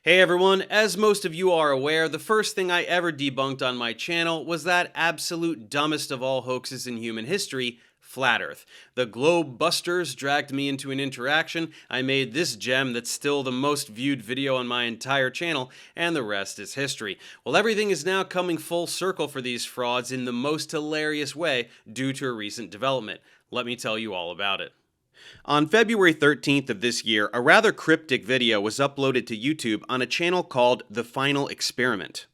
Hey everyone, as most of you are aware, the first thing I ever debunked on my channel was that absolute dumbest of all hoaxes in human history, Flat Earth. The Globe Busters dragged me into an interaction, I made this gem that's still the most viewed video on my entire channel, and the rest is history. Well, everything is now coming full circle for these frauds in the most hilarious way due to a recent development. Let me tell you all about it. On February 13th of this year, a rather cryptic video was uploaded to YouTube on a channel called The Final Experiment.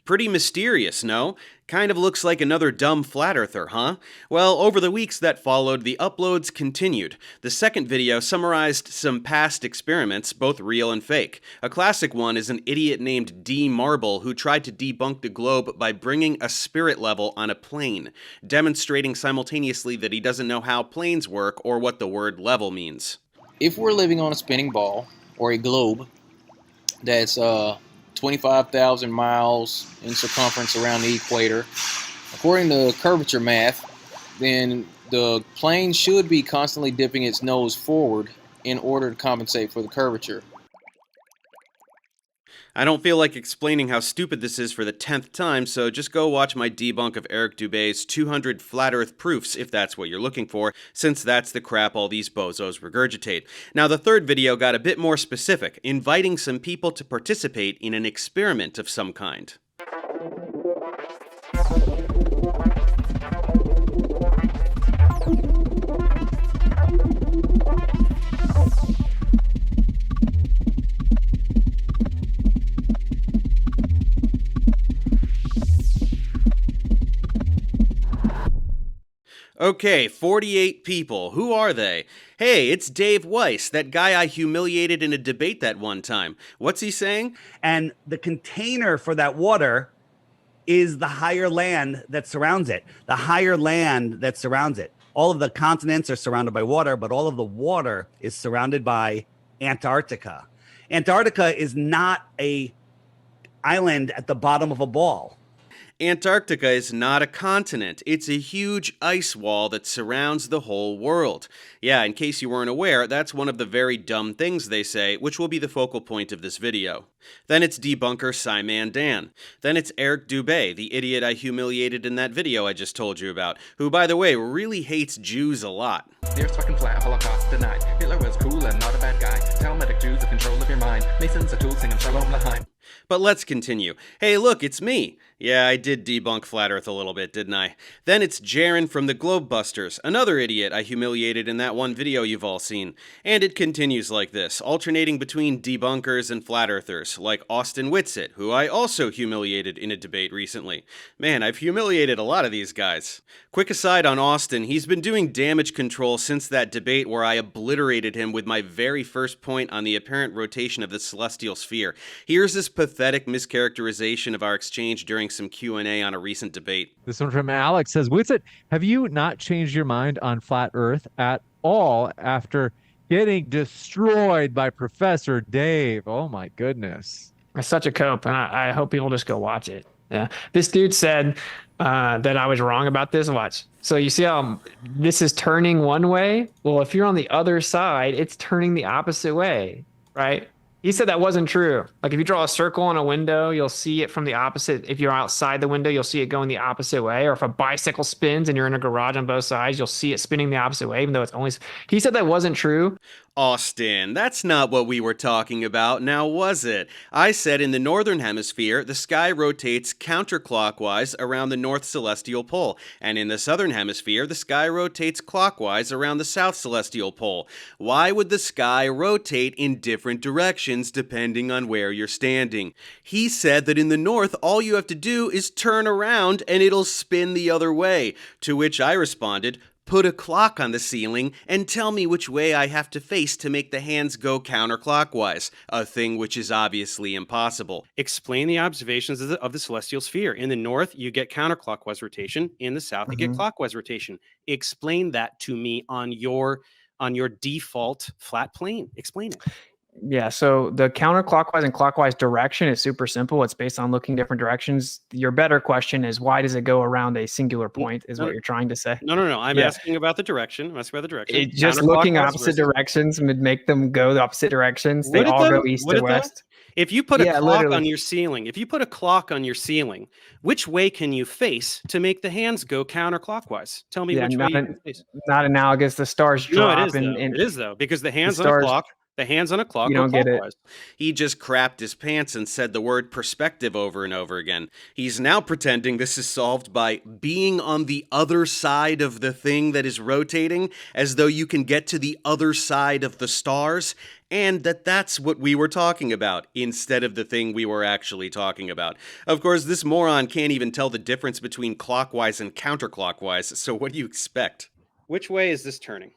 Pretty mysterious, no? Kind of looks like another dumb flat earther, huh? Well, over the weeks that followed, the uploads continued. The second video summarized some past experiments, both real and fake. A classic one is an idiot named D. Marble who tried to debunk the globe by bringing a spirit level on a plane, demonstrating simultaneously that he doesn't know how planes work or what the word level means. If we're living on a spinning ball or a globe that's 25,000 miles in circumference around the equator, according to curvature math, then the plane should be constantly dipping its nose forward in order to compensate for the curvature. I don't feel like explaining how stupid this is for the 10th time, so just go watch my debunk of Eric Dubé's 200 flat earth proofs if that's what you're looking for, since that's the crap all these bozos regurgitate. Now, the third video got a bit more specific, inviting some people to participate in an experiment of some kind. Okay, 48 people. Who are they? Hey, it's Dave Weiss, that guy I humiliated in a debate that one time. What's he saying? And the container for that water is the higher land that surrounds it. The higher land that surrounds it. All of the continents are surrounded by water, but all of the water is surrounded by Antarctica. Antarctica is not an island at the bottom of a ball. Antarctica is not a continent. It's a huge ice wall that surrounds the whole world. Yeah, in case you weren't aware, that's one of the very dumb things they say, which will be the focal point of this video. Then it's debunker Simon Dan. Then it's Eric Dubé, the idiot I humiliated in that video I just told you about, who, by the way, really hates Jews a lot. The Earth's fucking flat, Holocaust denied. Hitler was cool and not a bad guy. Talmudic Jews have control of your mind. Masons are tools singing Shalom Lahaim. But let's continue. Hey, look, it's me. Yeah, I did debunk Flat Earth a little bit, didn't I? Then it's Jaron from the Globe Busters, another idiot I humiliated in that one video you've all seen. And it continues like this, alternating between debunkers and flat earthers, like Austin Whitsitt, who I also humiliated in a debate recently. Man, I've humiliated a lot of these guys. Quick aside on Austin, he's been doing damage control since that debate where I obliterated him with my very first point on the apparent rotation of the celestial sphere. Here's this pathetic mischaracterization of our exchange during some Q&A on a recent debate. This one from Alex says, Whitsitt, have you not changed your mind on flat earth at all after getting destroyed by Professor Dave? Oh my goodness. It's such a cope, and I hope people just go watch it. Yeah, this dude said that I was wrong about this. Watch. So you see how this is turning one way? Well, if you're on the other side, it's turning the opposite way, right? He said that wasn't true. Like if you draw a circle on a window, you'll see it from the opposite. If you're outside the window, you'll see it going the opposite way. Or if a bicycle spins and you're in a garage on both sides, you'll see it spinning the opposite way, even though it's only... He said that wasn't true. Austin, that's not what we were talking about, now was it? I said in the northern hemisphere, the sky rotates counterclockwise around the north celestial pole, and in the southern hemisphere, the sky rotates clockwise around the south celestial pole. Why would the sky rotate in different directions depending on where you're standing? He said that in the north, all you have to do is turn around and it'll spin the other way, to which I responded, Put a clock on the ceiling and tell me which way I have to face to make the hands go counterclockwise, a thing which is obviously impossible. Explain the observations of the celestial sphere. In the north, you get counterclockwise rotation. In the south, you get clockwise rotation. Explain that to me on your default flat plane. Explain it. Yeah, so the counterclockwise and clockwise direction is super simple. It's based on looking different directions. Your better question is, why does it go around a singular point, is what you're trying to say. No. I'm Yeah. asking about the direction. I'm asking about the direction. It just looking Counterclockwise opposite versus- directions would make them go the opposite directions. They Would it all though? go east Would to it though? west. If you put a Yeah, clock literally. on your ceiling, which way can you face to make the hands go counterclockwise? Tell me Yeah, which way you can face. not analogous. The stars No, drop it is though. and It is though, because the hands on a stars- clock, You go don't get it. clockwise. He just crapped his pants and said the word perspective over and over again. He's now pretending this is solved by being on the other side of the thing that is rotating, as though you can get to the other side of the stars, and that's what we were talking about, instead of the thing we were actually talking about. Of course, this moron can't even tell the difference between clockwise and counterclockwise, so what do you expect? Which way is this turning?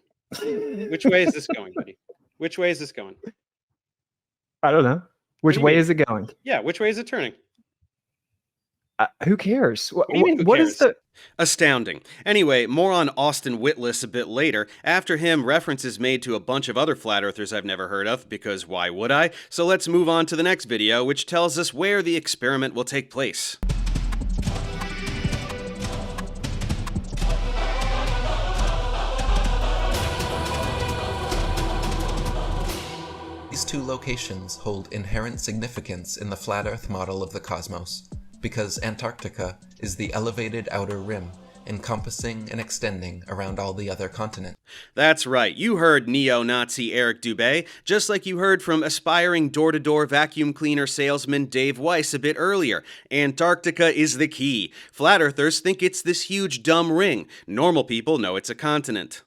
Which way is this going, buddy? Which way is this going? I don't know. Which do you way mean? is it going? Yeah, which way is it turning? Who cares? What do you mean, who What is cares? the Astounding. Anyway, more on Austin Witless a bit later. After him, references made to a bunch of other flat earthers I've never heard of, because why would I? So let's move on to the next video, which tells us where the experiment will take place. These two locations hold inherent significance in the flat Earth model of the cosmos, because Antarctica is the elevated outer rim, encompassing and extending around all the other continents. That's right, you heard neo-Nazi Eric Dubé, just like you heard from aspiring door-to-door vacuum cleaner salesman Dave Weiss a bit earlier. Antarctica is the key. Flat earthers think it's this huge dumb ring. Normal people know it's a continent.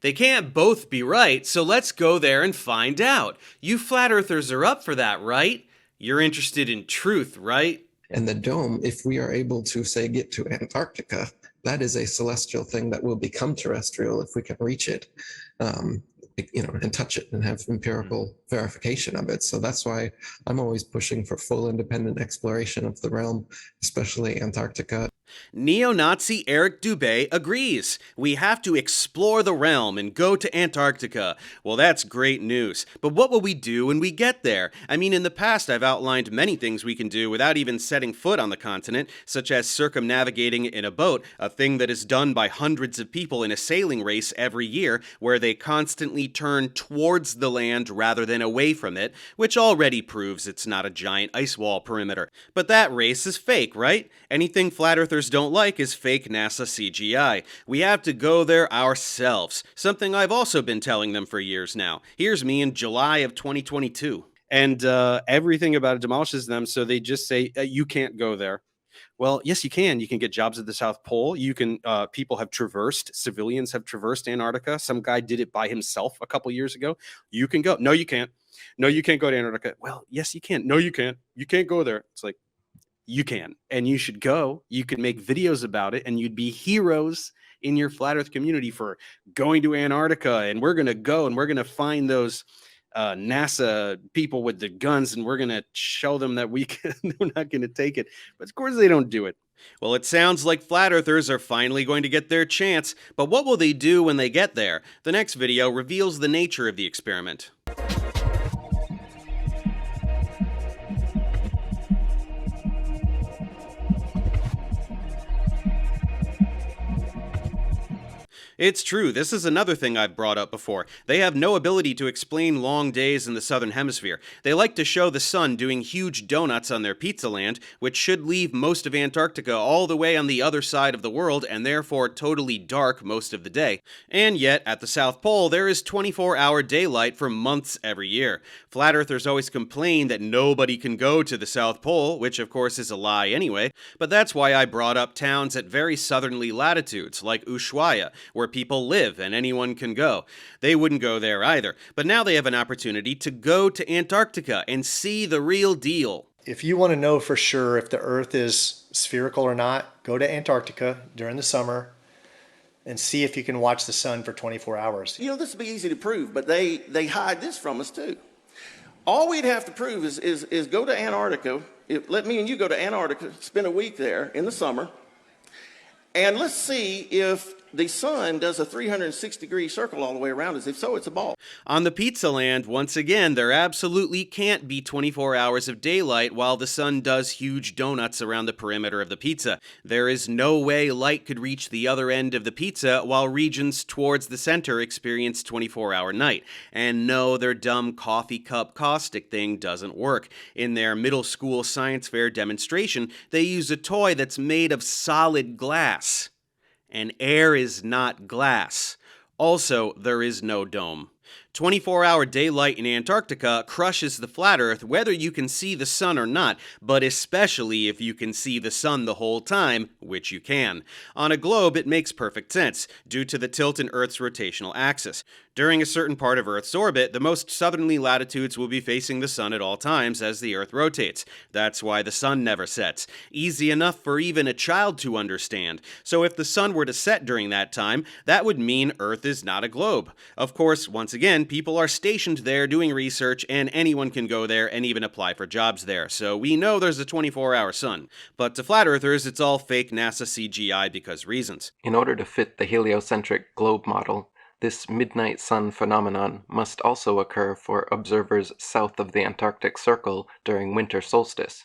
They can't both be right, so let's go there and find out. You flat earthers are up for that, right? You're interested in truth, right? And the dome, if we are able to, say, get to Antarctica, that is a celestial thing that will become terrestrial if we can reach it, and touch it and have empirical verification of it. So that's why I'm always pushing for full independent exploration of the realm, especially Antarctica. Neo-Nazi Eric Dubé agrees. We have to explore the realm and go to Antarctica. Well, that's great news. But what will we do when we get there? I mean, in the past, I've outlined many things we can do without even setting foot on the continent, such as circumnavigating in a boat, a thing that is done by hundreds of people in a sailing race every year, where they constantly turn towards the land rather than away from it, which already proves it's not a giant ice wall perimeter. But that race is fake, right? Anything flat earthers don't like is fake NASA CGI. We have to go there ourselves, something I've also been telling them for years now. Here's me in July of 2022. And everything about it demolishes them, so they just say, you can't go there. Well, yes, you can. You can get jobs at the South Pole. You can, people have traversed, civilians have traversed Antarctica. Some guy did it by himself a couple years ago. You can go. No, you can't. No, you can't go to Antarctica. Well, yes, you can. No, you can't. You can't go there. It's like, you can, and you should go. You could make videos about it, and you'd be heroes in your flat earth community for going to Antarctica. And we're going to go, and we're going to find those NASA people with the guns, and we're going to show them that we're not going to take it. But of course they don't do it. Well, it sounds like flat earthers are finally going to get their chance, but what will they do when they get there? The next video reveals the nature of the experiment. It's true, this is another thing I've brought up before. They have no ability to explain long days in the southern hemisphere. They like to show the sun doing huge donuts on their pizza land, which should leave most of Antarctica all the way on the other side of the world and therefore totally dark most of the day. And yet, at the South Pole, there is 24-hour daylight for months every year. Flat earthers always complain that nobody can go to the South Pole, which of course is a lie anyway, but that's why I brought up towns at very southerly latitudes, like Ushuaia, where people live and anyone can go. They wouldn't go there either, but now they have an opportunity to go to Antarctica and see the real deal. If you want to know for sure if the Earth is spherical or not, go to Antarctica during the summer and see if you can watch the sun for 24 hours. You know, this would be easy to prove, but they hide this from us too. All we'd have to prove is go to Antarctica. Let me and you go to Antarctica, spend a week there in the summer, and let's see if the sun does a 360-degree circle all the way around us. If so, it's a ball. On the pizza land, once again, there absolutely can't be 24 hours of daylight while the sun does huge donuts around the perimeter of the pizza. There is no way light could reach the other end of the pizza while regions towards the center experience 24-hour night. And no, their dumb coffee cup caustic thing doesn't work. In their middle school science fair demonstration, they use a toy that's made of solid glass. And air is not glass. Also, there is no dome. 24-hour daylight in Antarctica crushes the flat Earth whether you can see the sun or not, but especially if you can see the sun the whole time, which you can. On a globe, it makes perfect sense, due to the tilt in Earth's rotational axis. During a certain part of Earth's orbit, the most southerly latitudes will be facing the sun at all times as the Earth rotates. That's why the sun never sets. Easy enough for even a child to understand. So if the sun were to set during that time, that would mean Earth is not a globe. Of course, once again, people are stationed there doing research, and anyone can go there and even apply for jobs there, so we know there's a 24-hour sun. But to flat earthers, it's all fake NASA CGI because reasons. In order to fit the heliocentric globe model, this midnight sun phenomenon must also occur for observers south of the Antarctic Circle during winter solstice.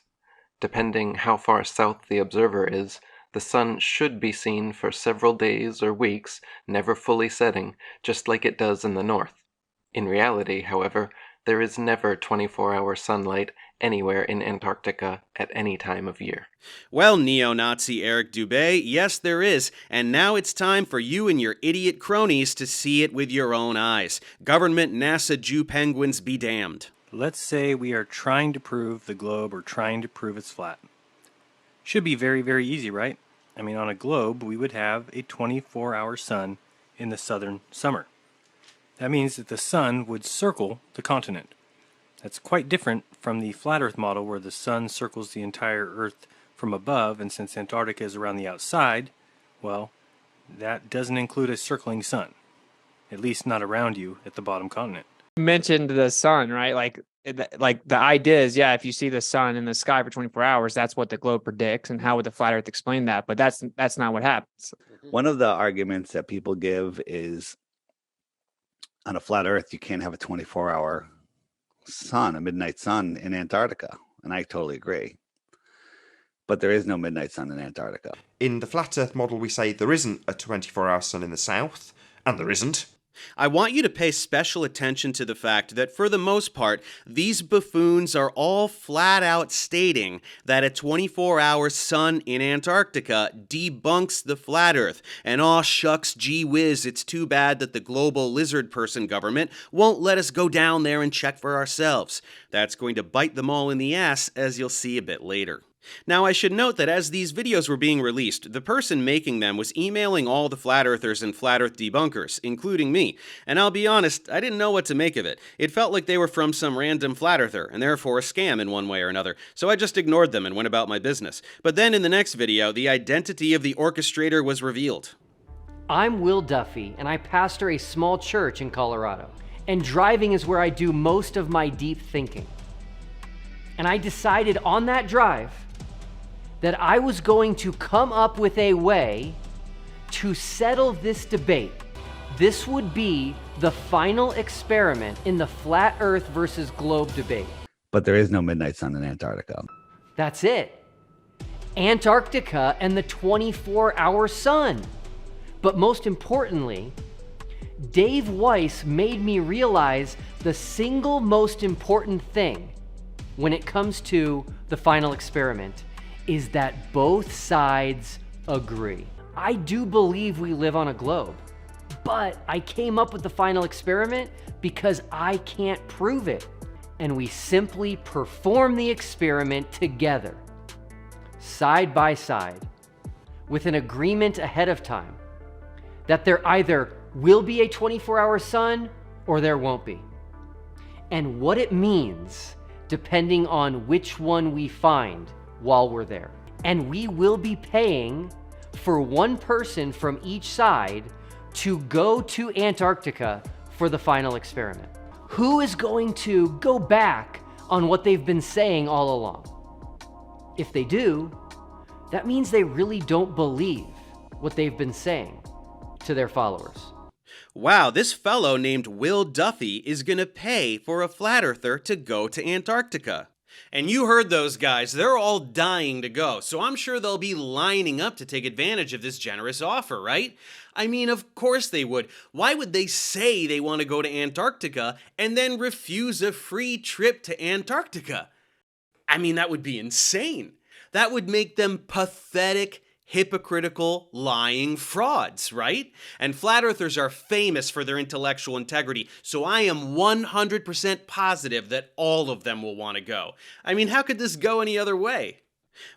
Depending how far south the observer is, the sun should be seen for several days or weeks, never fully setting, just like it does in the north. In reality, however, there is never 24-hour sunlight anywhere in Antarctica at any time of year. Well, neo-Nazi Eric Dubé, yes there is, and now it's time for you and your idiot cronies to see it with your own eyes. Government NASA Jew penguins be damned. Let's say we are trying to prove the globe or trying to prove it's flat. Should be very, very easy, right? I mean, on a globe, we would have a 24-hour sun in the southern summer. That means that the sun would circle the continent. That's quite different from the flat Earth model where the sun circles the entire Earth from above, and since Antarctica is around the outside, well, that doesn't include a circling sun. At least not around you at the bottom continent. You mentioned the sun, right? Like the idea is, yeah, if you see the sun in the sky for 24 hours, that's what the globe predicts, and how would the flat Earth explain that? But that's not what happens. One of the arguments that people give is on a flat Earth, you can't have a 24-hour sun, a midnight sun in Antarctica. And I totally agree. But there is no midnight sun in Antarctica. In the flat Earth model, we say there isn't a 24-hour sun in the south, and there isn't. I want you to pay special attention to the fact that for the most part, these buffoons are all flat out stating that a 24-hour sun in Antarctica debunks the flat Earth. And aw shucks gee whiz, it's too bad that the global lizard person government won't let us go down there and check for ourselves. That's going to bite them all in the ass, as you'll see a bit later. Now, I should note that as these videos were being released, the person making them was emailing all the flat earthers and flat earth debunkers, including me, and I'll be honest, I didn't know what to make of it. It felt like they were from some random flat earther, and therefore a scam in one way or another, so I just ignored them and went about my business. But then in the next video, the identity of the orchestrator was revealed. I'm Will Duffy, and I pastor a small church in Colorado, and driving is where I do most of my deep thinking. And I decided on that drive that I was going to come up with a way to settle this debate. This would be the final experiment in the flat Earth versus globe debate. But there is no midnight sun in Antarctica. That's it. Antarctica and the 24-hour sun. But most importantly, Dave Weiss made me realize the single most important thing when it comes to the final experiment is that both sides agree. I do believe we live on a globe, but I came up with the final experiment because I can't prove it. And we simply perform the experiment together, side by side, with an agreement ahead of time that there either will be a 24-hour sun or there won't be. And what it means depending on which one we find while we're there. And we will be paying for one person from each side to go to Antarctica for the final experiment. Who is going to go back on what they've been saying all along? If they do, that means they really don't believe what they've been saying to their followers. Wow, this fellow named Will Duffy is gonna pay for a flat earther to go to Antarctica. And you heard those guys, they're all dying to go, so I'm sure they'll be lining up to take advantage of this generous offer, right? I mean, of course they would. Why would they say they want to go to Antarctica and then refuse a free trip to Antarctica? I mean, that would be insane. That would make them pathetic, hypocritical, lying frauds, right? And flat earthers are famous for their intellectual integrity, so I am 100% positive that all of them will want to go. I mean, how could this go any other way?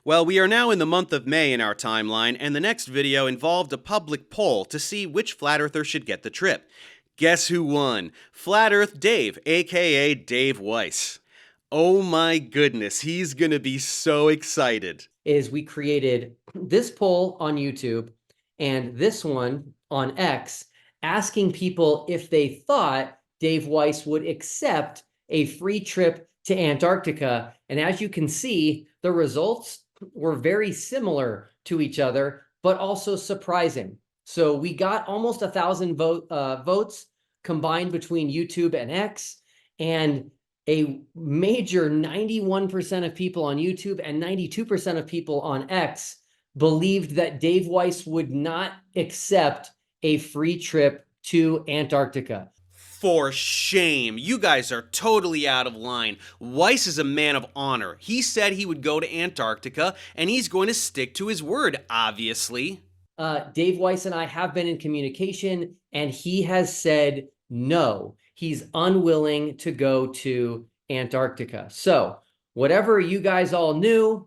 Well, we are now in the month of May in our timeline, and the next video involved a public poll to see which flat earther should get the trip. Guess who won? Flat Earth Dave, aka Dave Weiss. Oh my goodness, he's gonna be so excited. Is we created this poll on YouTube and this one on X, asking people if they thought Dave Weiss would accept a free trip to Antarctica. And as you can see, the results were very similar to each other, but also surprising. So we got almost 1,000 votes combined between YouTube and X, and a major 91% of people on YouTube and 92% of people on X believed that Dave Weiss would not accept a free trip to Antarctica. For shame. You guys are totally out of line. Weiss is a man of honor. He said he would go to Antarctica, and he's going to stick to his word, obviously. Dave Weiss and I have been in communication, and he has said no. He's unwilling to go to Antarctica. So whatever you guys all knew,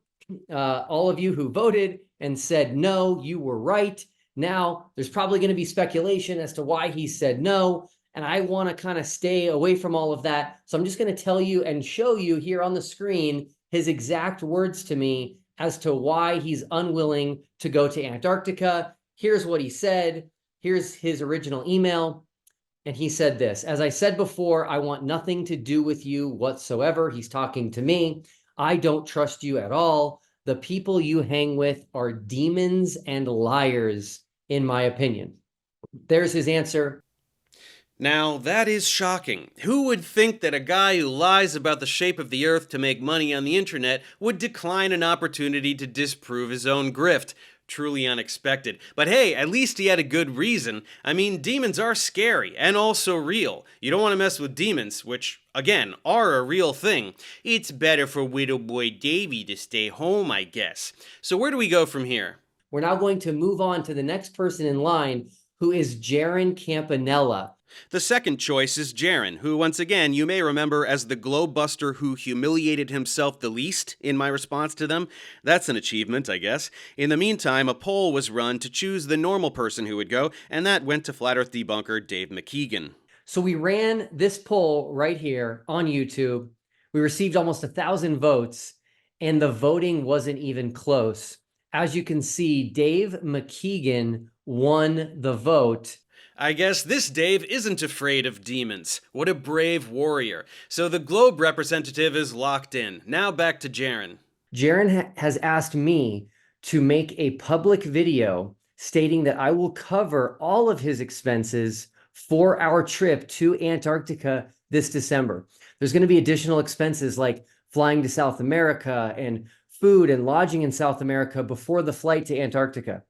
all of you who voted and said no, you were right. Now, there's probably going to be speculation as to why he said no, and I want to kind of stay away from all of that. So I'm just going to tell you and show you here on the screen his exact words to me as to why he's unwilling to go to Antarctica. Here's what he said. Here's his original email. And he said this: as I said before, I want nothing to do with you whatsoever. He's talking to me. I don't trust you at all. The people you hang with are demons and liars, in my opinion. There's his answer. Now, that is shocking. Who would think that a guy who lies about the shape of the earth to make money on the internet would decline an opportunity to disprove his own grift? Truly unexpected. But hey, at least he had a good reason. I mean, demons are scary and also real. You don't want to mess with demons, which, again, are a real thing. It's better for Widow Boy Davy to stay home, I guess. So where do we go from here? We're now going to move on to the next person in line, who is Jaron Campanella. The second choice is Jaron, who once again you may remember as the globebuster who humiliated himself the least in my response to them. That's an achievement, I guess. In the meantime, a poll was run to choose the normal person who would go, and that went to Flat Earth debunker Dave McKeegan. So we ran this poll right here on YouTube. We received almost 1,000 votes, and the voting wasn't even close. As you can see, Dave McKeegan won the vote. I guess this Dave isn't afraid of demons. What a brave warrior. So the Globe representative is locked in. Now back to Jaron. Jaron has asked me to make a public video stating that I will cover all of his expenses for our trip to Antarctica this December. There's going to be additional expenses like flying to South America and food and lodging in South America before the flight to Antarctica.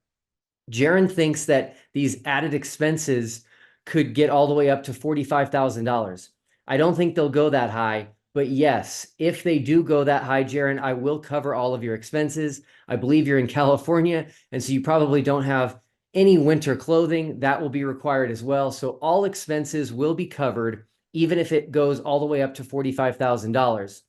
Jaron thinks that these added expenses could get all the way up to $45,000. I don't think they'll go that high, but yes, if they do go that high, Jaron, I will cover all of your expenses. I believe you're in California, and so you probably don't have any winter clothing. That will be required as well. So all expenses will be covered even if it goes all the way up to $45,000.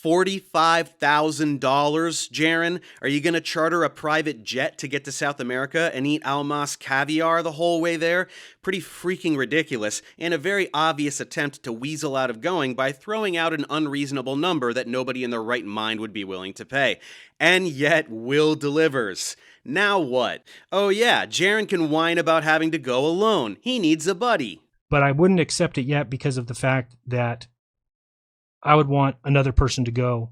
$45,000, Jaron? Are you going to charter a private jet to get to South America and eat Almas caviar the whole way there? Pretty freaking ridiculous, and a very obvious attempt to weasel out of going by throwing out an unreasonable number that nobody in their right mind would be willing to pay. And yet, Will delivers. Now what? Oh yeah, Jaron can whine about having to go alone. He needs a buddy. But I wouldn't accept it yet because of the fact that I would want another person to go.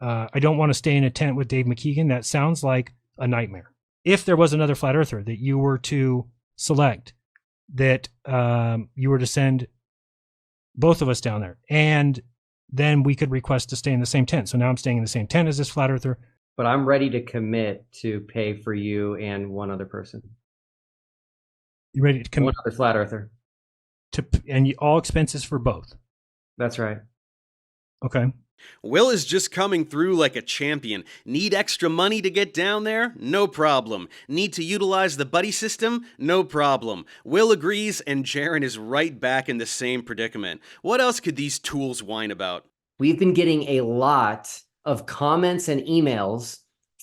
I don't want to stay in a tent with Dave McKeegan. That sounds like a nightmare. If there was another flat earther that you were to select, that you were to send both of us down there, and then we could request to stay in the same tent. So now I'm staying in the same tent as this flat earther. But I'm ready to commit to pay for you and one other person. You ready to commit? One other flat earther. And all expenses for both. That's right. Okay. Will is just coming through like a champion. Need extra money to get down there? No problem. Need to utilize the buddy system? No problem. Will agrees, and Jaron is right back in the same predicament. What else could these tools whine about? We've been getting a lot of comments and emails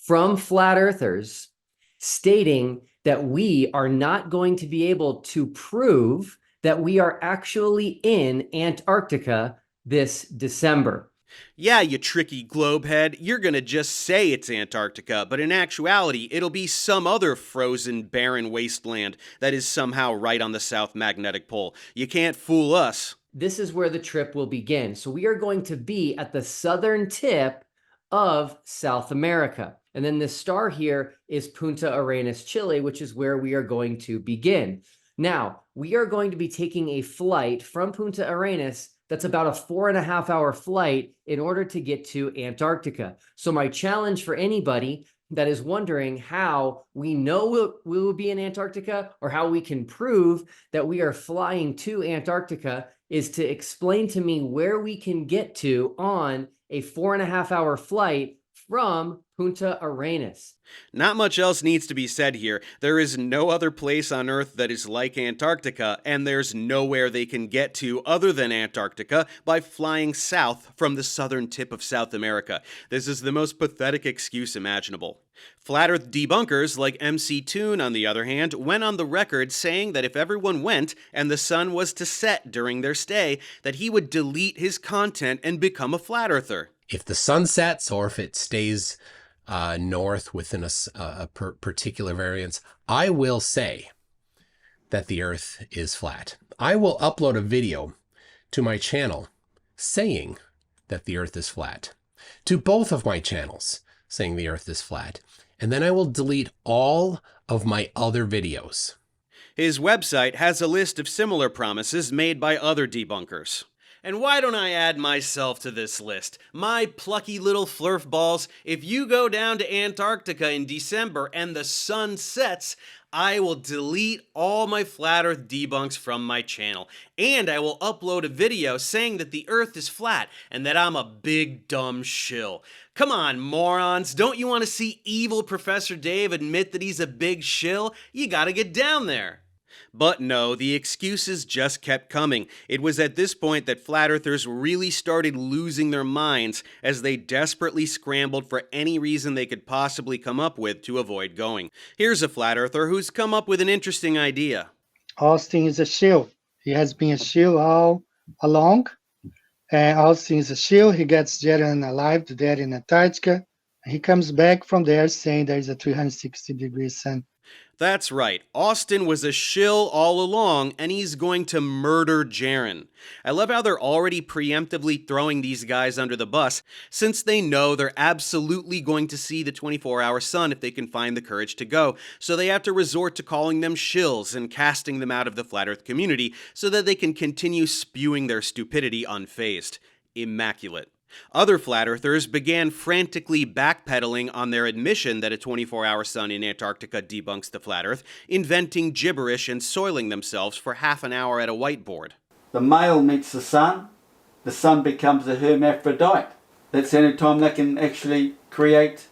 from flat earthers stating that we are not going to be able to prove that we are actually in Antarctica this December. Yeah, you tricky globehead, you're gonna just say it's Antarctica, but in actuality, it'll be some other frozen, barren wasteland that is somehow right on the South Magnetic Pole. You can't fool us. This is where the trip will begin. So we are going to be at the southern tip of South America. And then this star here is Punta Arenas, Chile, which is where we are going to begin. Now, we are going to be taking a flight from Punta Arenas that's about a 4.5-hour flight in order to get to Antarctica. So my challenge for anybody that is wondering how we know we will be in Antarctica or how we can prove that we are flying to Antarctica is to explain to me where we can get to on a 4.5-hour flight from Punta Arenas. Not much else needs to be said here. There is no other place on Earth that is like Antarctica, and there's nowhere they can get to other than Antarctica by flying south from the southern tip of South America. This is the most pathetic excuse imaginable. Flat Earth debunkers like MC Toon, on the other hand, went on the record saying that if everyone went and the sun was to set during their stay, that he would delete his content and become a flat earther. If the sun sets or if it stays north within a particular variance, I will say that the Earth is flat. I will upload a video to my channel saying that the Earth is flat, to both of my channels saying the Earth is flat, and then I will delete all of my other videos. His website has a list of similar promises made by other debunkers. And why don't I add myself to this list? My plucky little flurf balls, if you go down to Antarctica in December and the sun sets, I will delete all my flat earth debunks from my channel. And I will upload a video saying that the earth is flat and that I'm a big dumb shill. Come on, morons, don't you want to see evil Professor Dave admit that he's a big shill? You gotta get down there. But no, the excuses just kept coming. It was at this point that flat earthers really started losing their minds as they desperately scrambled for any reason they could possibly come up with to avoid going. Here's a flat earther who's come up with an interesting idea. Austin is a shill. He has been a shill all along. And Austin is a shill. He gets Jaron alive to dead in Antarctica. He comes back from there saying there is a 360-degree sun. That's right, Austin was a shill all along, and he's going to murder Jaron. I love how they're already preemptively throwing these guys under the bus, since they know they're absolutely going to see the 24-hour sun if they can find the courage to go, so they have to resort to calling them shills and casting them out of the flat earth community so that they can continue spewing their stupidity unfazed. Immaculate. Other flat earthers began frantically backpedaling on their admission that a 24-hour sun in Antarctica debunks the flat earth, inventing gibberish and soiling themselves for half an hour at a whiteboard. The male meets the sun becomes a hermaphrodite. That's the only time they can actually create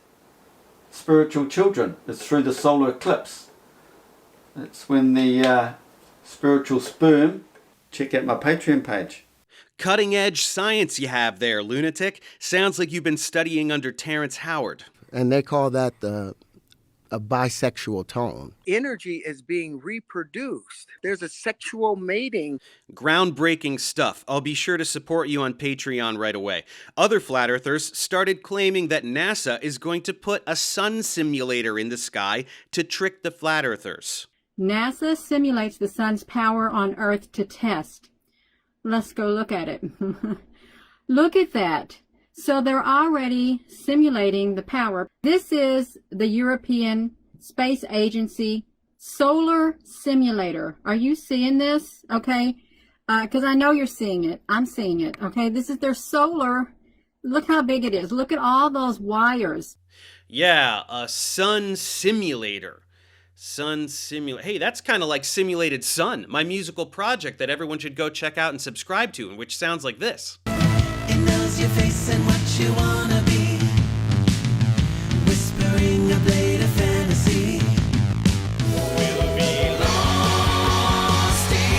spiritual children. It's through the solar eclipse. It's when the spiritual sperm, check out my Patreon page. Cutting edge science you have there, lunatic. Sounds like you've been studying under Terrence Howard. And they call that a bisexual tone. Energy is being reproduced. There's a sexual mating. Groundbreaking stuff. I'll be sure to support you on Patreon right away. Other flat earthers started claiming that NASA is going to put a sun simulator in the sky to trick the flat earthers. NASA simulates the sun's power on Earth to test. Let's go look at it. Look at that. So they're already simulating the power. This is the European Space Agency Solar Simulator. Are you seeing this? Okay. Because I know you're seeing it. I'm seeing it. Okay. This is their solar. Look how big it is. Look at all those wires. Yeah, a sun simulator. Hey, that's kind of like Simulated Sun, my musical project that everyone should go check out and subscribe to, and which sounds like this. It knows your face and what you wanna be, whispering a blade of fantasy. We'll be lost in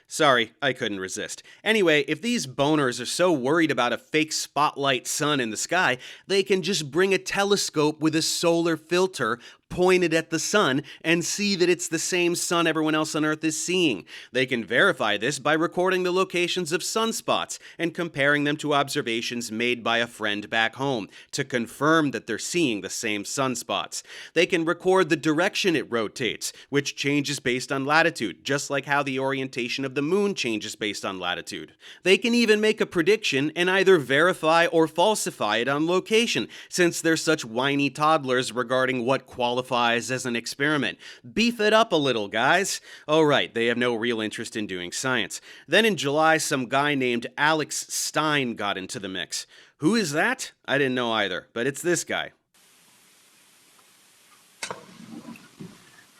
Sorry, I couldn't resist. Anyway, if these boners are so worried about a fake spotlight sun in the sky, they can just bring a telescope with a solar filter pointed at the sun and see that it's the same sun everyone else on Earth is seeing. They can verify this by recording the locations of sunspots and comparing them to observations made by a friend back home to confirm that they're seeing the same sunspots. They can record the direction it rotates, which changes based on latitude, just like how the orientation of the moon changes based on latitude. They can even make a prediction and either verify or falsify it on location, since they're such whiny toddlers regarding what qualifies as an experiment. Beef it up a little, guys. Oh right, they have no real interest in doing science. Then in July, some guy named Alex Stein got into the mix. Who is that? I didn't know either, but it's this guy.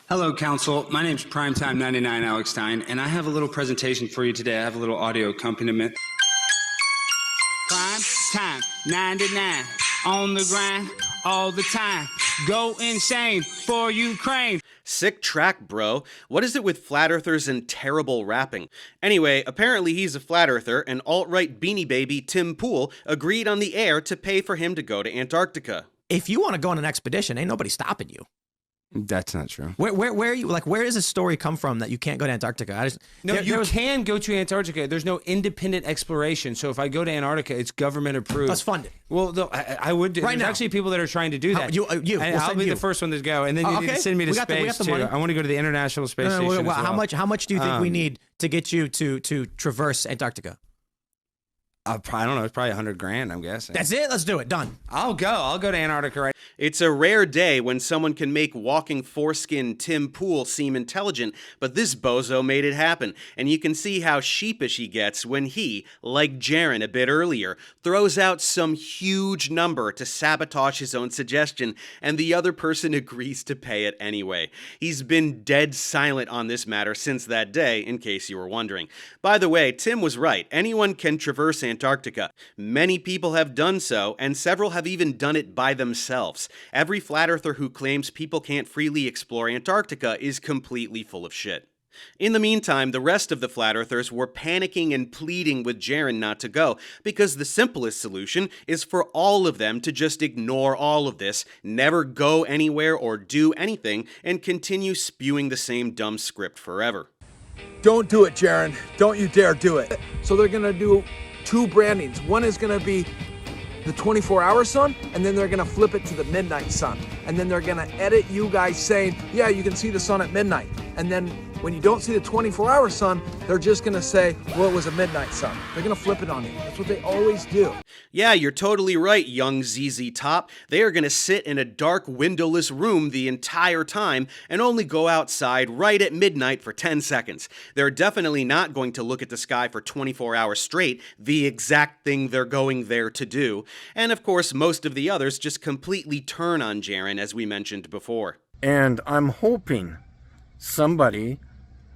Hello, Council. My name's Primetime 99 Alex Stein, and I have a little presentation for you today. I have a little audio accompaniment. Prime time 99 on the grind all the time. Go insane for Ukraine. Sick track, bro. What is it with flat earthers and terrible rapping? Anyway, apparently he's a flat earther, and alt-right beanie baby Tim Pool agreed on the air to pay for him to go to Antarctica. If you want to go on an expedition, ain't nobody stopping you. That's not true. Where are you? Like, where does this story come from that you can't go to Antarctica? You can go to Antarctica. There's no independent exploration. So if I go to Antarctica, it's government approved. Let's fund it. Well, no, I would do. There's actually people that are trying to do that. I'll be the first one to go, and then you need to send me to space too. I want to go to the International Space Station. Well, as well. How much do you think we need to get you to traverse Antarctica? I don't know. It's probably $100,000, I'm guessing. That's it. Let's do it. Done. I'll go to Antarctica right. It's a rare day when someone can make walking foreskin Tim Pool seem intelligent, but this bozo made it happen, and you can see how sheepish he gets when he, like Jaren a bit earlier, throws out some huge number to sabotage his own suggestion, and the other person agrees to pay it anyway. He's been dead silent on this matter since that day, in case you were wondering. By the way, Tim was right. Anyone can traverse Antarctica. Many people have done so, and several have even done it by themselves. Every flat earther who claims people can't freely explore Antarctica is completely full of shit. In the meantime, the rest of the flat earthers were panicking and pleading with Jaren not to go, because the simplest solution is for all of them to just ignore all of this, never go anywhere or do anything, and continue spewing the same dumb script forever. Don't do it, Jaren. Don't you dare do it. So they're gonna do two brandings. One is gonna be the 24-hour sun, and then they're gonna flip it to the midnight sun. And then they're gonna edit you guys saying, yeah, you can see the sun at midnight. And then when you don't see the 24-hour sun, they're just gonna say, well, it was a midnight sun. They're gonna flip it on you. That's what they always do. Yeah, you're totally right, young ZZ Top. They are gonna sit in a dark, windowless room the entire time and only go outside right at midnight for 10 seconds. They're definitely not going to look at the sky for 24 hours straight, the exact thing they're going there to do. And of course, most of the others just completely turn on Jaren, as we mentioned before. And I'm hoping somebody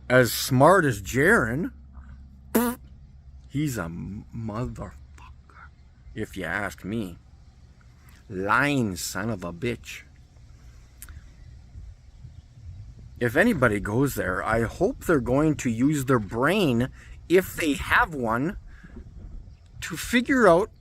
as smart as Jaren, he's a motherfucker, if you ask me. Lying son of a bitch. If anybody goes there, I hope they're going to use their brain, if they have one, to figure out,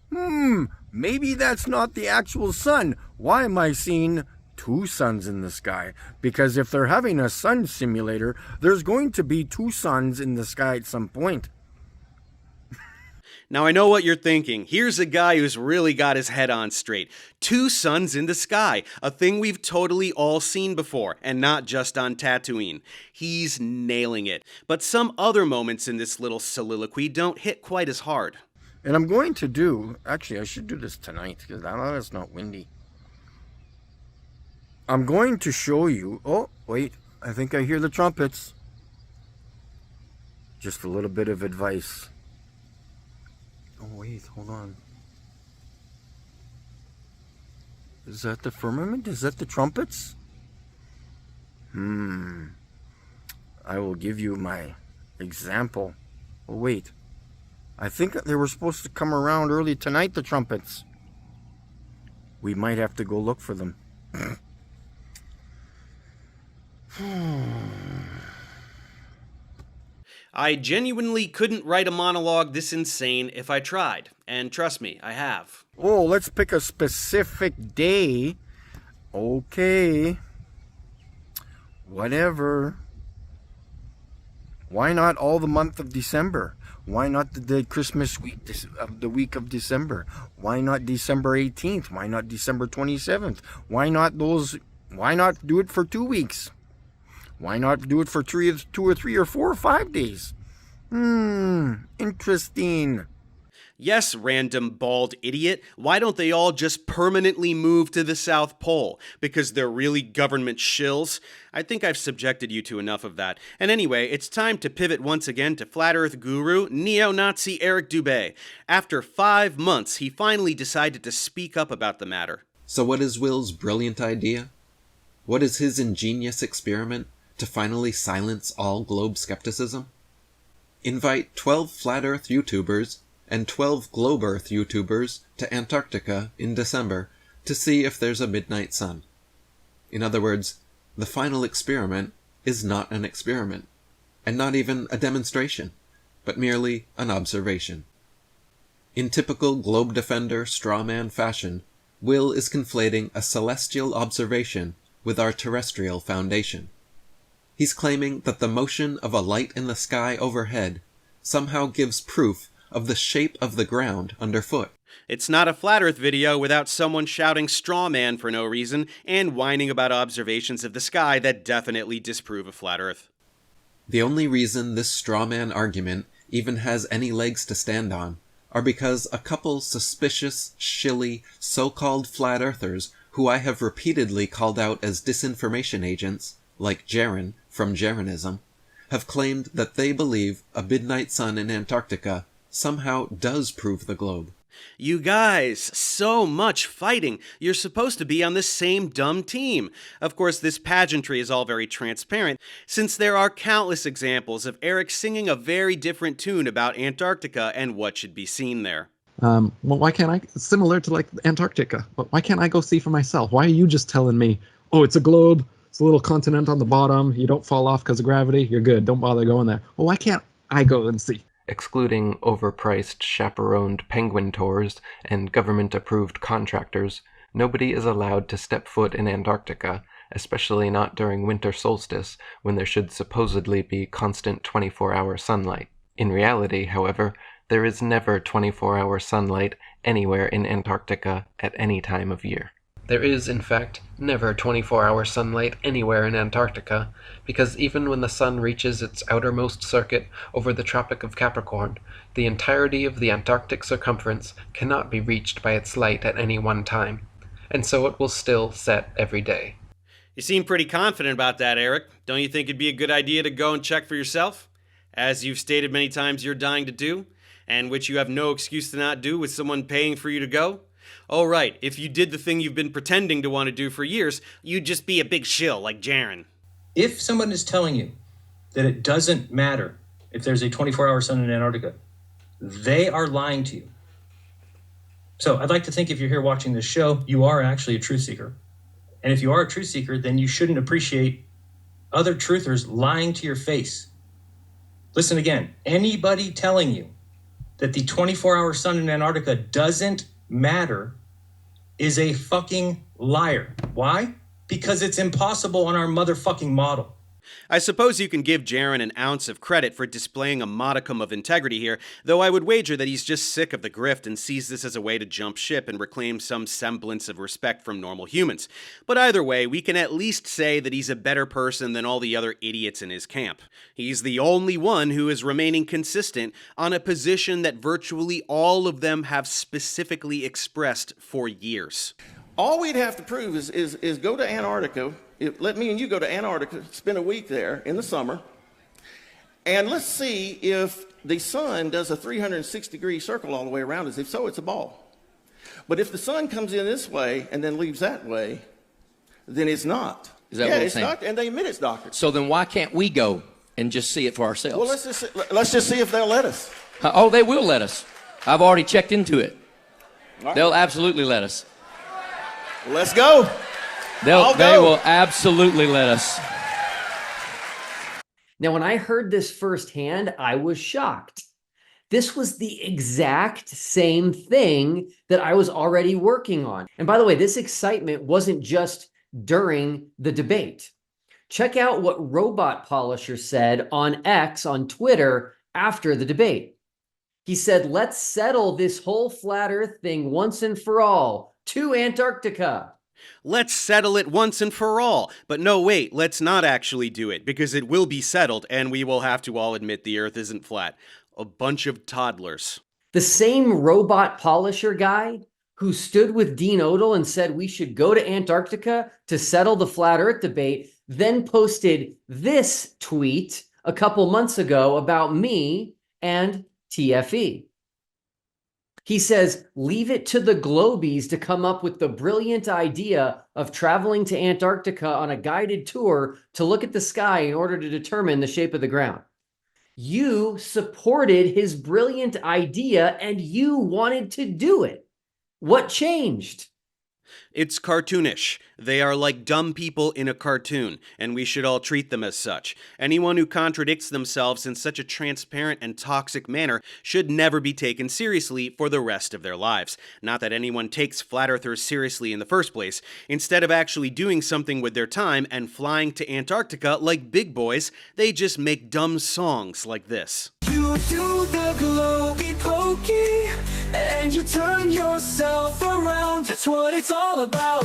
maybe that's not the actual sun. Why am I seeing two suns in the sky? Because if they're having a sun simulator, there's going to be two suns in the sky at some point. Now I know what you're thinking. Here's a guy who's really got his head on straight. Two suns in the sky, a thing we've totally all seen before, and not just on Tatooine. He's nailing it. But some other moments in this little soliloquy don't hit quite as hard. And I'm going to do, actually I should do this tonight, because now it's not windy. I'm going to show you, oh wait, I think I hear the trumpets. Just a little bit of advice. Oh wait, hold on. Is that the firmament? Is that the trumpets? I will give you my example. Oh wait. I think they were supposed to come around early tonight, the trumpets. We might have to go look for them. I genuinely couldn't write a monologue this insane if I tried, and trust me, I have. Oh, let's pick a specific day. Okay. Whatever. Why not all the month of December? Why not the Christmas week, the week of December? Why not December 18th? Why not December 27th? Why not do it for 2 weeks? Why not do it for 2 or 3 or 4 or 5 days? Interesting. Yes, random bald idiot, why don't they all just permanently move to the South Pole? Because they're really government shills? I think I've subjected you to enough of that. And anyway, it's time to pivot once again to flat earth guru, neo-Nazi Eric Dubé. After 5 months, he finally decided to speak up about the matter. So what is Will's brilliant idea? What is his ingenious experiment to finally silence all globe skepticism? Invite 12 flat earth YouTubers and 12 globe earth YouTubers to Antarctica in December to see if there's a midnight sun. In other words, the final experiment is not an experiment, and not even a demonstration, but merely an observation. In typical globe defender strawman fashion, Will is conflating a celestial observation with our terrestrial foundation. He's claiming that the motion of a light in the sky overhead somehow gives proof of the shape of the ground underfoot. It's not a flat earth video without someone shouting straw man for no reason and whining about observations of the sky that definitely disprove a flat earth. The only reason this straw man argument even has any legs to stand on are because a couple suspicious, shilly, so-called flat earthers who I have repeatedly called out as disinformation agents, like Jaren from Jarenism, have claimed that they believe a midnight sun in Antarctica somehow does prove the globe. You guys, so much fighting. You're supposed to be on the same dumb team. Of course, this pageantry is all very transparent, since there are countless examples of Eric singing a very different tune about Antarctica and what should be seen there. Well, why can't I, similar to like Antarctica, but why can't I go see for myself? Why are you just telling me, oh, it's a globe, it's a little continent on the bottom, you don't fall off because of gravity, you're good, don't bother going there. Well, why can't I go and see? Excluding overpriced, chaperoned penguin tours and government-approved contractors, nobody is allowed to step foot in Antarctica, especially not during winter solstice, when there should supposedly be constant 24-hour sunlight. In reality, however, there is never 24-hour sunlight anywhere in Antarctica at any time of year. There is, in fact, never 24-hour sunlight anywhere in Antarctica, because even when the sun reaches its outermost circuit over the Tropic of Capricorn, the entirety of the Antarctic circumference cannot be reached by its light at any one time, and so it will still set every day. You seem pretty confident about that, Eric. Don't you think it'd be a good idea to go and check for yourself? As you've stated many times you're dying to do, and which you have no excuse to not do with someone paying for you to go? Oh, right, if you did the thing you've been pretending to want to do for years, you'd just be a big shill like Jaren. If someone is telling you that it doesn't matter if there's a 24-hour sun in Antarctica, they are lying to you. So I'd like to think if you're here watching this show, you are actually a truth seeker. And if you are a truth seeker, then you shouldn't appreciate other truthers lying to your face. Listen again, anybody telling you that the 24-hour sun in Antarctica doesn't matter is a fucking liar. Why? Because it's impossible on our motherfucking model. I suppose you can give Jaron an ounce of credit for displaying a modicum of integrity here, though I would wager that he's just sick of the grift and sees this as a way to jump ship and reclaim some semblance of respect from normal humans. But either way, we can at least say that he's a better person than all the other idiots in his camp. He's the only one who is remaining consistent on a position that virtually all of them have specifically expressed for years. All we'd have to prove is go to Antarctica. Let me and you go to Antarctica, spend a week there in the summer, and let's see if the sun does a 360-degree circle all the way around us. If so, it's a ball. But if the sun comes in this way and then leaves that way, then it's not. Is that yeah, what you're it's saying? not, and they admit it's doctored. So then why can't we go and just see it for ourselves? Well, let's just see if they'll let us. Oh, they will let us. I've already checked into it. Right. They'll absolutely let us. Let's go. They will absolutely let us. Now, when I heard this firsthand, I was shocked. This was the exact same thing that I was already working on. And by the way, this excitement wasn't just during the debate. Check out what Robot Polisher said on X, on Twitter, after the debate. He said, let's settle this whole flat earth thing once and for all. To Antarctica. Let's settle it once and for all. But no, wait, let's not actually do it, because it will be settled, and we will have to all admit the Earth isn't flat. A bunch of toddlers. The same Robot Polisher guy who stood with Dean Odell and said we should go to Antarctica to settle the flat Earth debate, then posted this tweet a couple months ago about me and TFE. He says, leave it to the Globies to come up with the brilliant idea of traveling to Antarctica on a guided tour to look at the sky in order to determine the shape of the ground. You supported his brilliant idea and you wanted to do it. What changed? It's cartoonish. They are like dumb people in a cartoon, and we should all treat them as such. Anyone who contradicts themselves in such a transparent and toxic manner should never be taken seriously for the rest of their lives. Not that anyone takes flat earthers seriously in the first place. Instead of actually doing something with their time and flying to Antarctica like big boys, they just make dumb songs like this. You do the globy pokey, and you turn yourself around. That's what it's all about.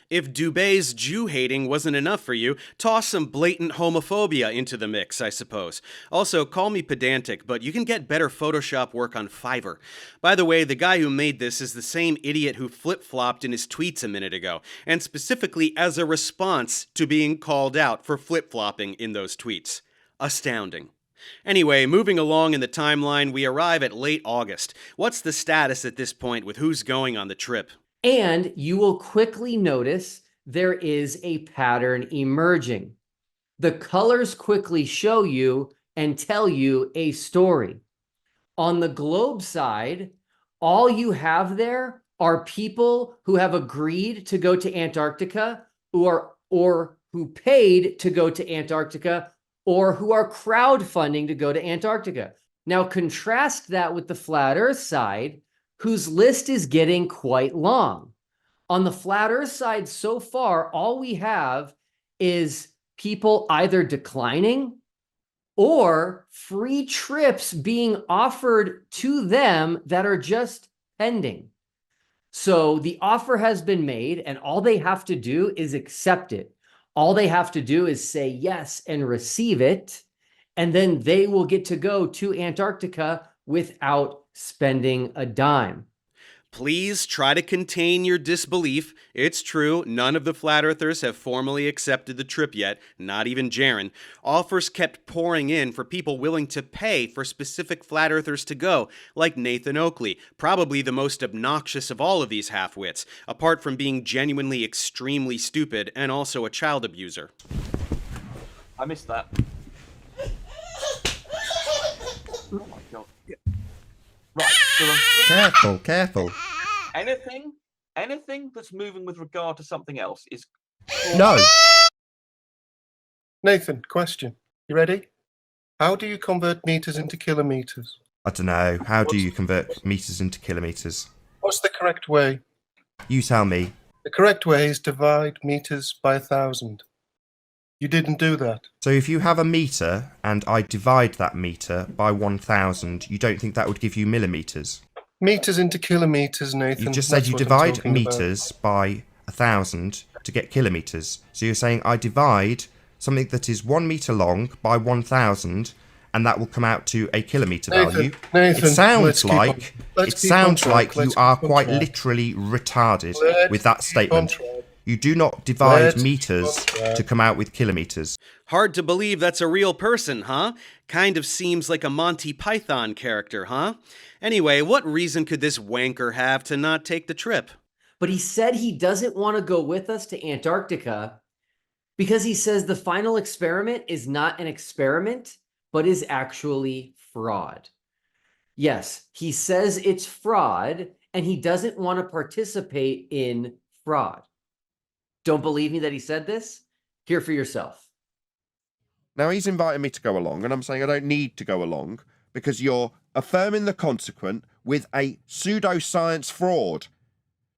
If Dubé's Jew-hating wasn't enough for you, toss some blatant homophobia into the mix, I suppose. Also, call me pedantic, but you can get better Photoshop work on Fiverr. By the way, the guy who made this is the same idiot who flip-flopped in his tweets a minute ago, and specifically as a response to being called out for flip-flopping in those tweets. Astounding. Anyway, moving along in the timeline, we arrive at late August. What's the status at this point with who's going on the trip? And you will quickly notice there is a pattern emerging. The colors quickly show you and tell you a story. On the globe side, all you have there are people who have agreed to go to Antarctica or who paid to go to Antarctica or who are crowdfunding to go to Antarctica. Now contrast that with the flat earth side, whose list is getting quite long. On the flat earth side so far, all we have is people either declining or free trips being offered to them that are just pending. So the offer has been made and all they have to do is accept it. All they have to do is say yes and receive it, and then they will get to go to Antarctica without spending a dime. Please try to contain your disbelief. It's true, none of the flat earthers have formally accepted the trip yet, not even Jaron. Offers kept pouring in for people willing to pay for specific flat earthers to go, like Nathan Oakley, probably the most obnoxious of all of these half-wits, apart from being genuinely extremely stupid and also a child abuser. I missed that. Oh my God. Right. So Careful. anything that's moving with regard to something else is. No. Nathan, question. You ready? How do you convert meters into kilometers? I don't know. How do you convert meters into kilometers? What's the correct way? You tell me. The correct way is divide meters by 1,000. You didn't do that. So if you have a meter and I divide that meter by 1,000, you don't think that would give you millimeters? Meters into kilometers, Nathan. You just said That's you what I'm divide talking meters by 1,000 to get kilometers. So you're saying I divide something that is 1 meter long by 1,000, and that will come out to a kilometer value. Nathan, it sounds let's keep like you are quite literally retarded with that statement. You do not divide meters to come out with kilometers. Hard to believe that's a real person, huh? Kind of seems like a Monty Python character, huh? Anyway, what reason could this wanker have to not take the trip? But he said he doesn't want to go with us to Antarctica because he says the final experiment is not an experiment, but is actually fraud. Yes, he says it's fraud, and he doesn't want to participate in fraud. Don't believe me that he said this? Hear for yourself. Now he's inviting me to go along, and I'm saying I don't need to go along because you're affirming the consequent with a pseudoscience fraud.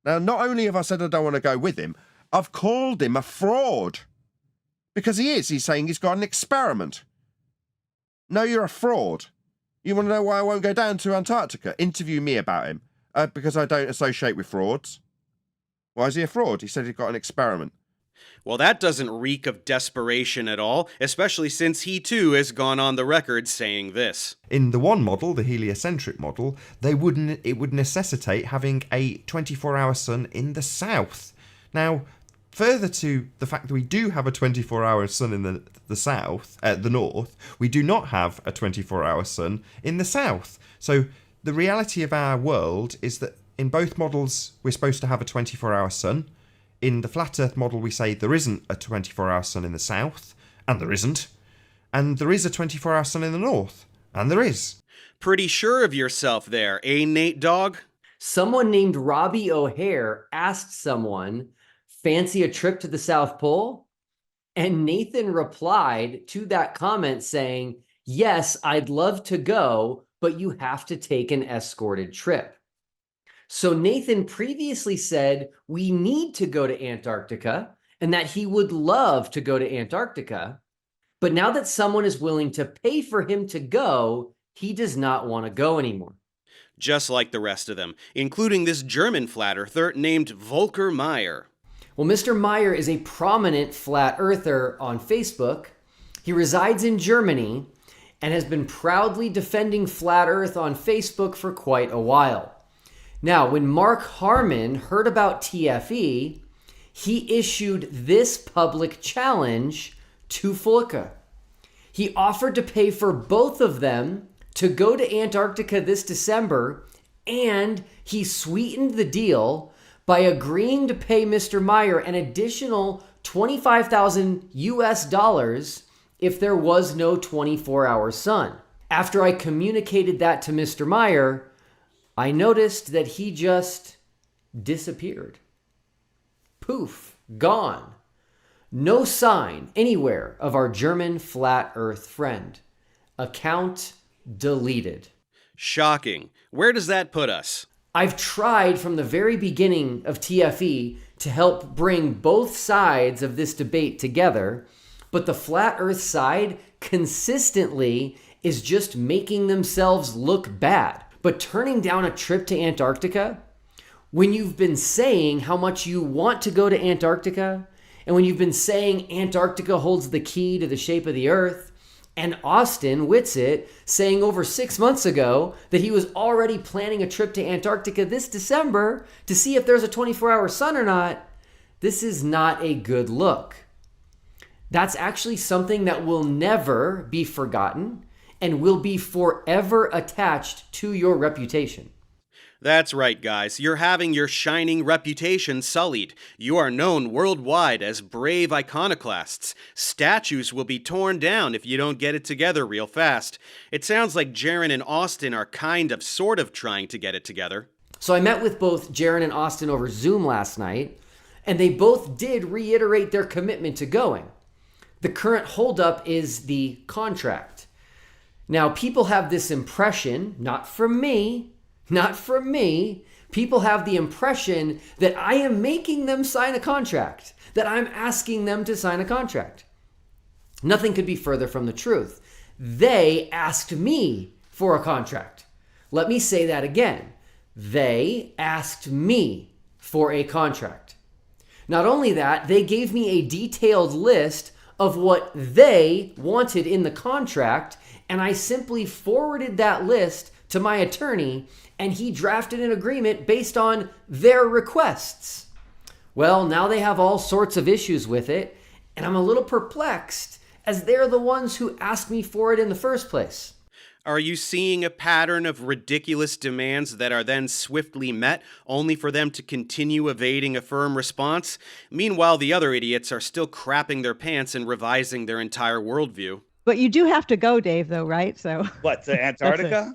Now, not only have I said I don't want to go with him, I've called him a fraud. Because he is. He's saying he's got an experiment. No, you're a fraud. You want to know why I won't go down to Antarctica? Interview me about him. Because I don't associate with frauds. Why is he a fraud? He said he got an experiment. Well, that doesn't reek of desperation at all, especially since he too has gone on the record saying this. In the one model, the heliocentric model, it would necessitate having a 24-hour sun in the south. Now, further to the fact that we do have a 24-hour sun in the south, the north, we do not have a 24-hour sun in the south. So the reality of our world is that in both models, we're supposed to have a 24-hour sun. In the flat Earth model, we say there isn't a 24-hour sun in the south, and there isn't. And there is a 24-hour sun in the north, and there is. Pretty sure of yourself there, eh, Nate Dogg? Someone named Robbie O'Hare asked someone, fancy a trip to the South Pole? And Nathan replied to that comment saying, yes, I'd love to go, but you have to take an escorted trip. So Nathan previously said we need to go to Antarctica and that he would love to go to Antarctica. But now that someone is willing to pay for him to go, he does not want to go anymore. Just like the rest of them, including this German flat earther named Volker Meyer. Well, Mr. Meyer is a prominent flat earther on Facebook. He resides in Germany and has been proudly defending flat earth on Facebook for quite a while. Now, when Mark Harmon heard about TFE, he issued this public challenge to Fulka. He offered to pay for both of them to go to Antarctica this December, and he sweetened the deal by agreeing to pay Mr. Meyer an additional $25,000 US if there was no 24-hour sun. After I communicated that to Mr. Meyer, I noticed that he just disappeared. Poof, gone. No sign anywhere of our German flat earth friend. Account deleted. Shocking. Where does that put us? I've tried from the very beginning of TFE to help bring both sides of this debate together, but the flat earth side consistently is just making themselves look bad. But turning down a trip to Antarctica, when you've been saying how much you want to go to Antarctica, and when you've been saying Antarctica holds the key to the shape of the earth, and Austin Whitsitt saying over 6 months ago that he was already planning a trip to Antarctica this December to see if there's a 24-hour sun or not, this is not a good look. That's actually something that will never be forgotten and will be forever attached to your reputation. That's right, guys. You're having your shining reputation sullied. You are known worldwide as brave iconoclasts. Statues will be torn down if you don't get it together real fast. It sounds like Jaron and Austin are sort of trying to get it together. So I met with both Jaron and Austin over Zoom last night, and they both did reiterate their commitment to going. The current holdup is the contract. Now, people have this impression, not from me, people have the impression that I am making them sign a contract, that I'm asking them to sign a contract. Nothing could be further from the truth. They asked me for a contract. Let me say that again. They asked me for a contract. Not only that, they gave me a detailed list of what they wanted in the contract, and I simply forwarded that list to my attorney, and he drafted an agreement based on their requests. Well, now they have all sorts of issues with it, and I'm a little perplexed, as they're the ones who asked me for it in the first place. Are you seeing a pattern of ridiculous demands that are then swiftly met, only for them to continue evading a firm response? Meanwhile, the other idiots are still crapping their pants and revising their entire worldview. But you do have to go, Dave, though, right? So what, to Antarctica?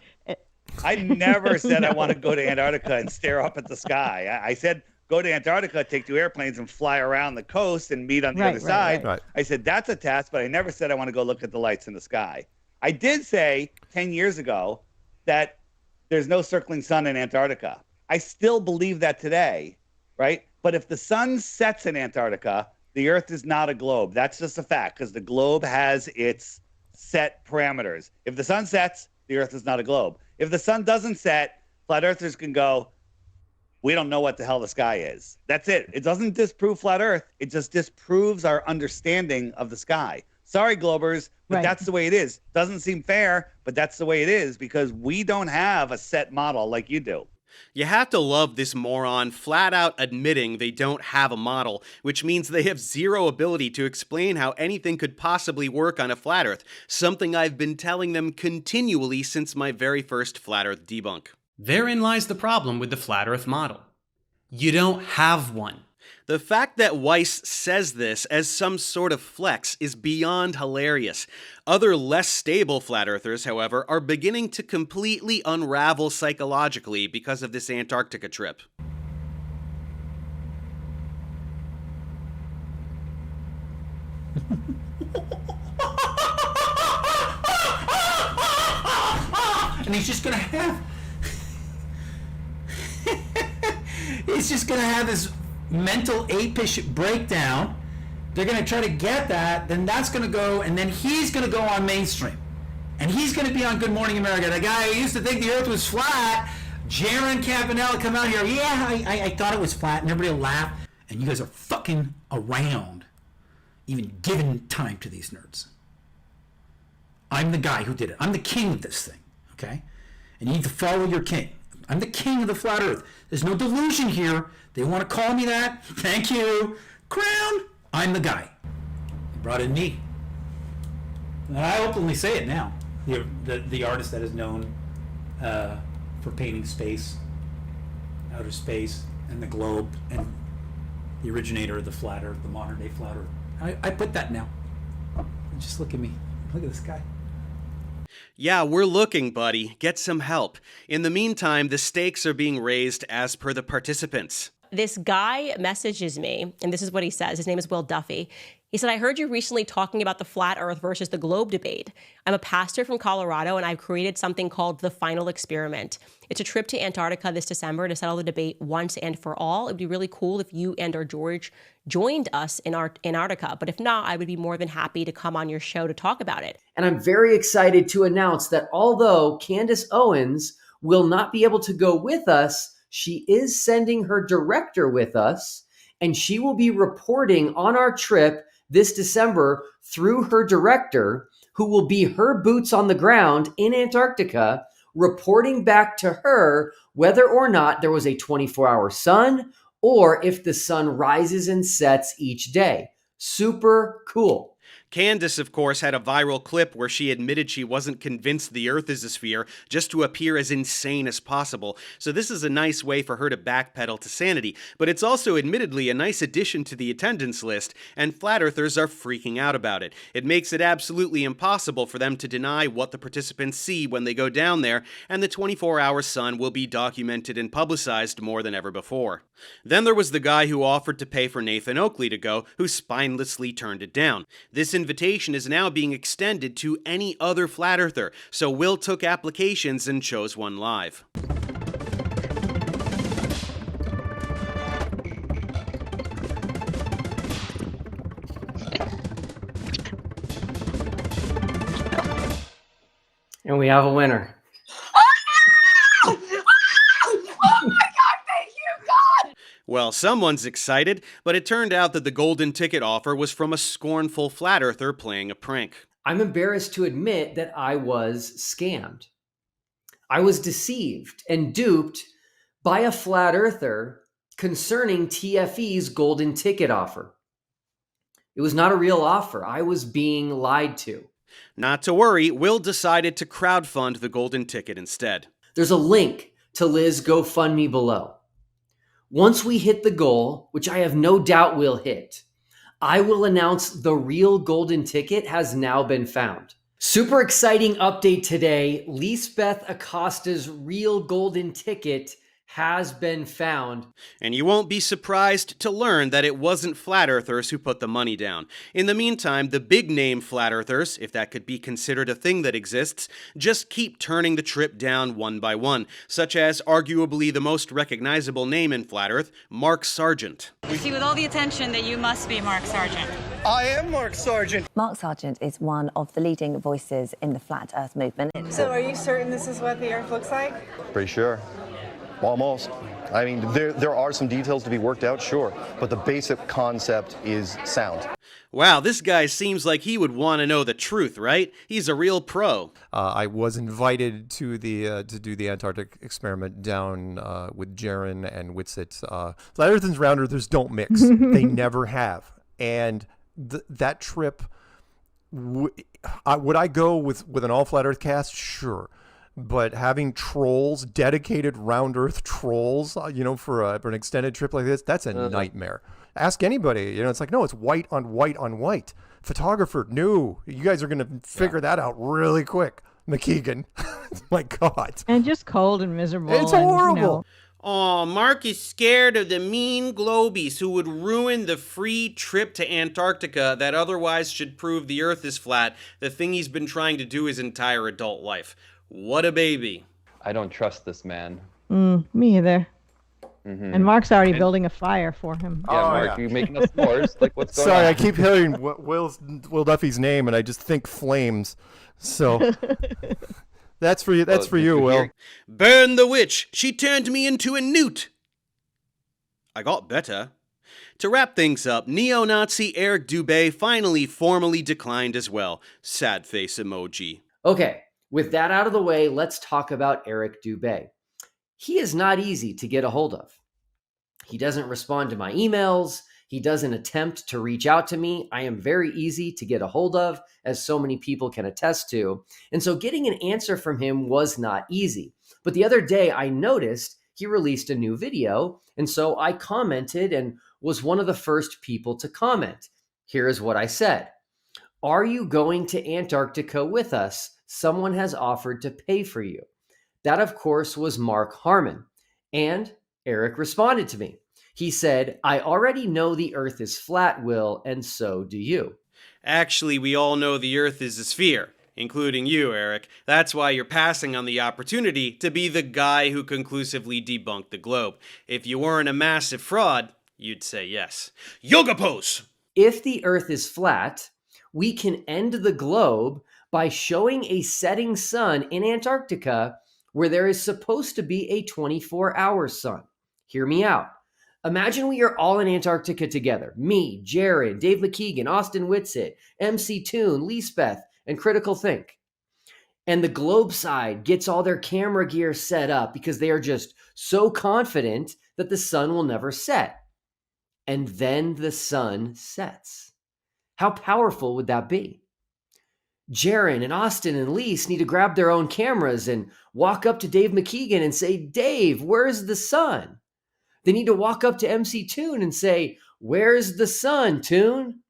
I never said I want to go to Antarctica and stare up at the sky. I said go to Antarctica, take 2 airplanes and fly around the coast and meet on the other side. Right. I said that's a task, but I never said I want to go look at the lights in the sky. I did say 10 years ago that there's no circling sun in Antarctica. I still believe that today, right? But if the sun sets in Antarctica, the Earth is not a globe. That's just a fact, because the globe has its set parameters. If the sun sets, the Earth is not a globe. If the sun doesn't set, flat earthers can go, we don't know what the hell the sky is. That's it. It doesn't disprove flat Earth. It just disproves our understanding of the sky. Sorry, Globers, but that's the way it is. Doesn't seem fair, but that's the way it is, because we don't have a set model like you do. You have to love this moron flat out admitting they don't have a model, which means they have zero ability to explain how anything could possibly work on a flat Earth, something I've been telling them continually since my very first flat Earth debunk. Therein lies the problem with the flat Earth model. You don't have one. The fact that Weiss says this as some sort of flex is beyond hilarious. Other less stable flat earthers, however, are beginning to completely unravel psychologically because of this Antarctica trip. And he's just gonna have this mental apish breakdown. They're going to try to get that, then that's going to go, and then he's going to go on mainstream. And he's going to be on Good Morning America. The guy who used to think the Earth was flat, Jaron Campanella, come out here, I thought it was flat, and everybody will laugh. And you guys are fucking around, even giving time to these nerds. I'm the guy who did it. I'm the king of this thing, okay? And you need to follow your king. I'm the king of the flat Earth. There's no delusion here. They want to call me that. Thank you. Crown. I'm the guy. They brought in me. And I openly say it now. The artist that is known for painting space, outer space, and the globe, and the originator of the flat Earth, the modern day flat Earth. I put that now. And just look at me. Look at this guy. Yeah, we're looking, buddy. Get some help. In the meantime, the stakes are being raised as per the participants. This guy messages me, and this is what he says. His name is Will Duffy. He said, I heard you recently talking about the flat Earth versus the globe debate. I'm a pastor from Colorado, and I've created something called The Final Experiment. It's a trip to Antarctica this December to settle the debate once and for all. It would be really cool if you and or George joined us in Antarctica. But if not, I would be more than happy to come on your show to talk about it. And I'm very excited to announce that although Candace Owens will not be able to go with us, she is sending her director with us, and she will be reporting on our trip this December through her director, who will be her boots on the ground in Antarctica, reporting back to her whether or not there was a 24-hour sun or if the sun rises and sets each day. Super cool. Candace, of course, had a viral clip where she admitted she wasn't convinced the Earth is a sphere just to appear as insane as possible, so this is a nice way for her to backpedal to sanity, but it's also admittedly a nice addition to the attendance list, and flat earthers are freaking out about it. It makes it absolutely impossible for them to deny what the participants see when they go down there, and the 24-hour sun will be documented and publicized more than ever before. Then there was the guy who offered to pay for Nathan Oakley to go, who spinelessly turned it down. This invitation is now being extended to any other flat earther, so Will took applications and chose one live. And we have a winner. Well, someone's excited, but it turned out that the golden ticket offer was from a scornful flat earther playing a prank. I'm embarrassed to admit that I was scammed. I was deceived and duped by a flat earther concerning TFE's golden ticket offer. It was not a real offer. I was being lied to. Not to worry, Will decided to crowdfund the golden ticket instead. There's a link to Liz GoFundMe below. Once we hit the goal, which I have no doubt we'll hit, I will announce the real golden ticket has now been found. Super exciting update today. Lisbeth Acosta's real golden ticket has been found. And you won't be surprised to learn that it wasn't flat earthers who put the money down. In the meantime, the big name flat earthers, if that could be considered a thing that exists, just keep turning the trip down one by one, such as arguably the most recognizable name in flat earth, Mark Sargent. We see with all the attention that you must be Mark Sargent. I am Mark Sargent. Mark Sargent is one of the leading voices in the flat earth movement. So are you certain this is what the earth looks like? Pretty sure. Almost. I mean, there are some details to be worked out, sure, but the basic concept is sound. Wow, this guy seems like he would want to know the truth, right? He's a real pro. I was invited to the to do the Antarctic experiment down with Jaron and Whitsitt. Flat earthers and round earthers don't mix. They never have. And that trip, would I go with an all flat earth cast? Sure. But having trolls, dedicated round earth trolls, for an extended trip like this, that's a nightmare. Ask anybody. It's like, no, it's white on white on white. Photographer, no. You guys are going to figure that out really quick. McKeegan. My God. And just cold and miserable. It's horrible. Aw, Mark is scared of the mean globies who would ruin the free trip to Antarctica that otherwise should prove the Earth is flat, the thing he's been trying to do his entire adult life. What a baby. I don't trust this man. Me either. Mm-hmm. And Mark's already building a fire for him. Yeah, Mark, you making us s'mores? Like, what's going on? Sorry, I keep hearing Will Duffy's name, and I just think flames. So that's for you. That's for you, Will. Burn the witch. She turned me into a newt. I got better. To wrap things up, neo-Nazi Eric Dubé finally formally declined as well. Sad face emoji. Okay. With that out of the way, let's talk about Eric Dubé. He is not easy to get a hold of. He doesn't respond to my emails. He doesn't attempt to reach out to me. I am very easy to get a hold of, as so many people can attest to. And so getting an answer from him was not easy. But the other day I noticed he released a new video. And so I commented and was one of the first people to comment. Here is what I said. Are you going to Antarctica with us? Someone has offered to pay for you. That, of course, was Mark Harmon. And Eric responded to me. He said, I already know the Earth is flat, Will, and so do you. Actually, we all know the Earth is a sphere, including you, Eric. That's why you're passing on the opportunity to be the guy who conclusively debunked the globe. If you weren't a massive fraud, you'd say yes. Yoga pose! If the Earth is flat, we can end the globe by showing a setting sun in Antarctica where there is supposed to be a 24-hour sun. Hear me out. Imagine we are all in Antarctica together. Me, Jared, Dave McKeegan, Austin Whitsitt, MC Toon, Lisbeth, and Critical Think. And the globe side gets all their camera gear set up because they are just so confident that the sun will never set. And then the sun sets. How powerful would that be? Jaron and Austin and Lise need to grab their own cameras and walk up to Dave McKeegan and say, Dave, where's the sun? They need to walk up to MC Toon and say, where's the sun, Toon?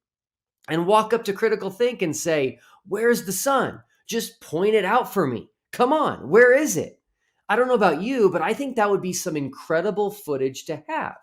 And walk up to Critical Think and say, where's the sun? Just point it out for me. Come on, where is it? I don't know about you, but I think that would be some incredible footage to have.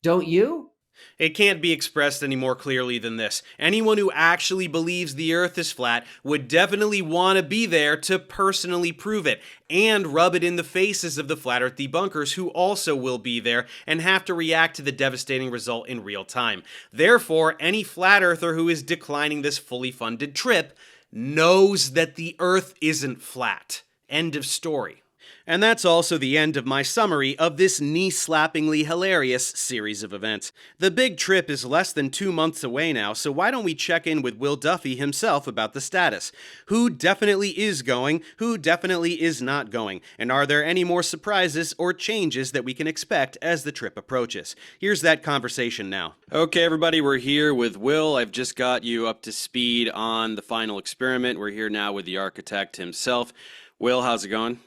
Don't you? It can't be expressed any more clearly than this. Anyone who actually believes the Earth is flat would definitely want to be there to personally prove it, and rub it in the faces of the Flat Earth debunkers who also will be there and have to react to the devastating result in real time. Therefore, any Flat Earther who is declining this fully funded trip knows that the Earth isn't flat. End of story. And that's also the end of my summary of this knee-slappingly hilarious series of events. The big trip is less than 2 months away now, so why don't we check in with Will Duffy himself about the status? Who definitely is going, who definitely is not going, and are there any more surprises or changes that we can expect as the trip approaches? Here's that conversation now. Okay, everybody, we're here with Will. I've just got you up to speed on the final experiment. We're here now with the architect himself. Will, how's it going?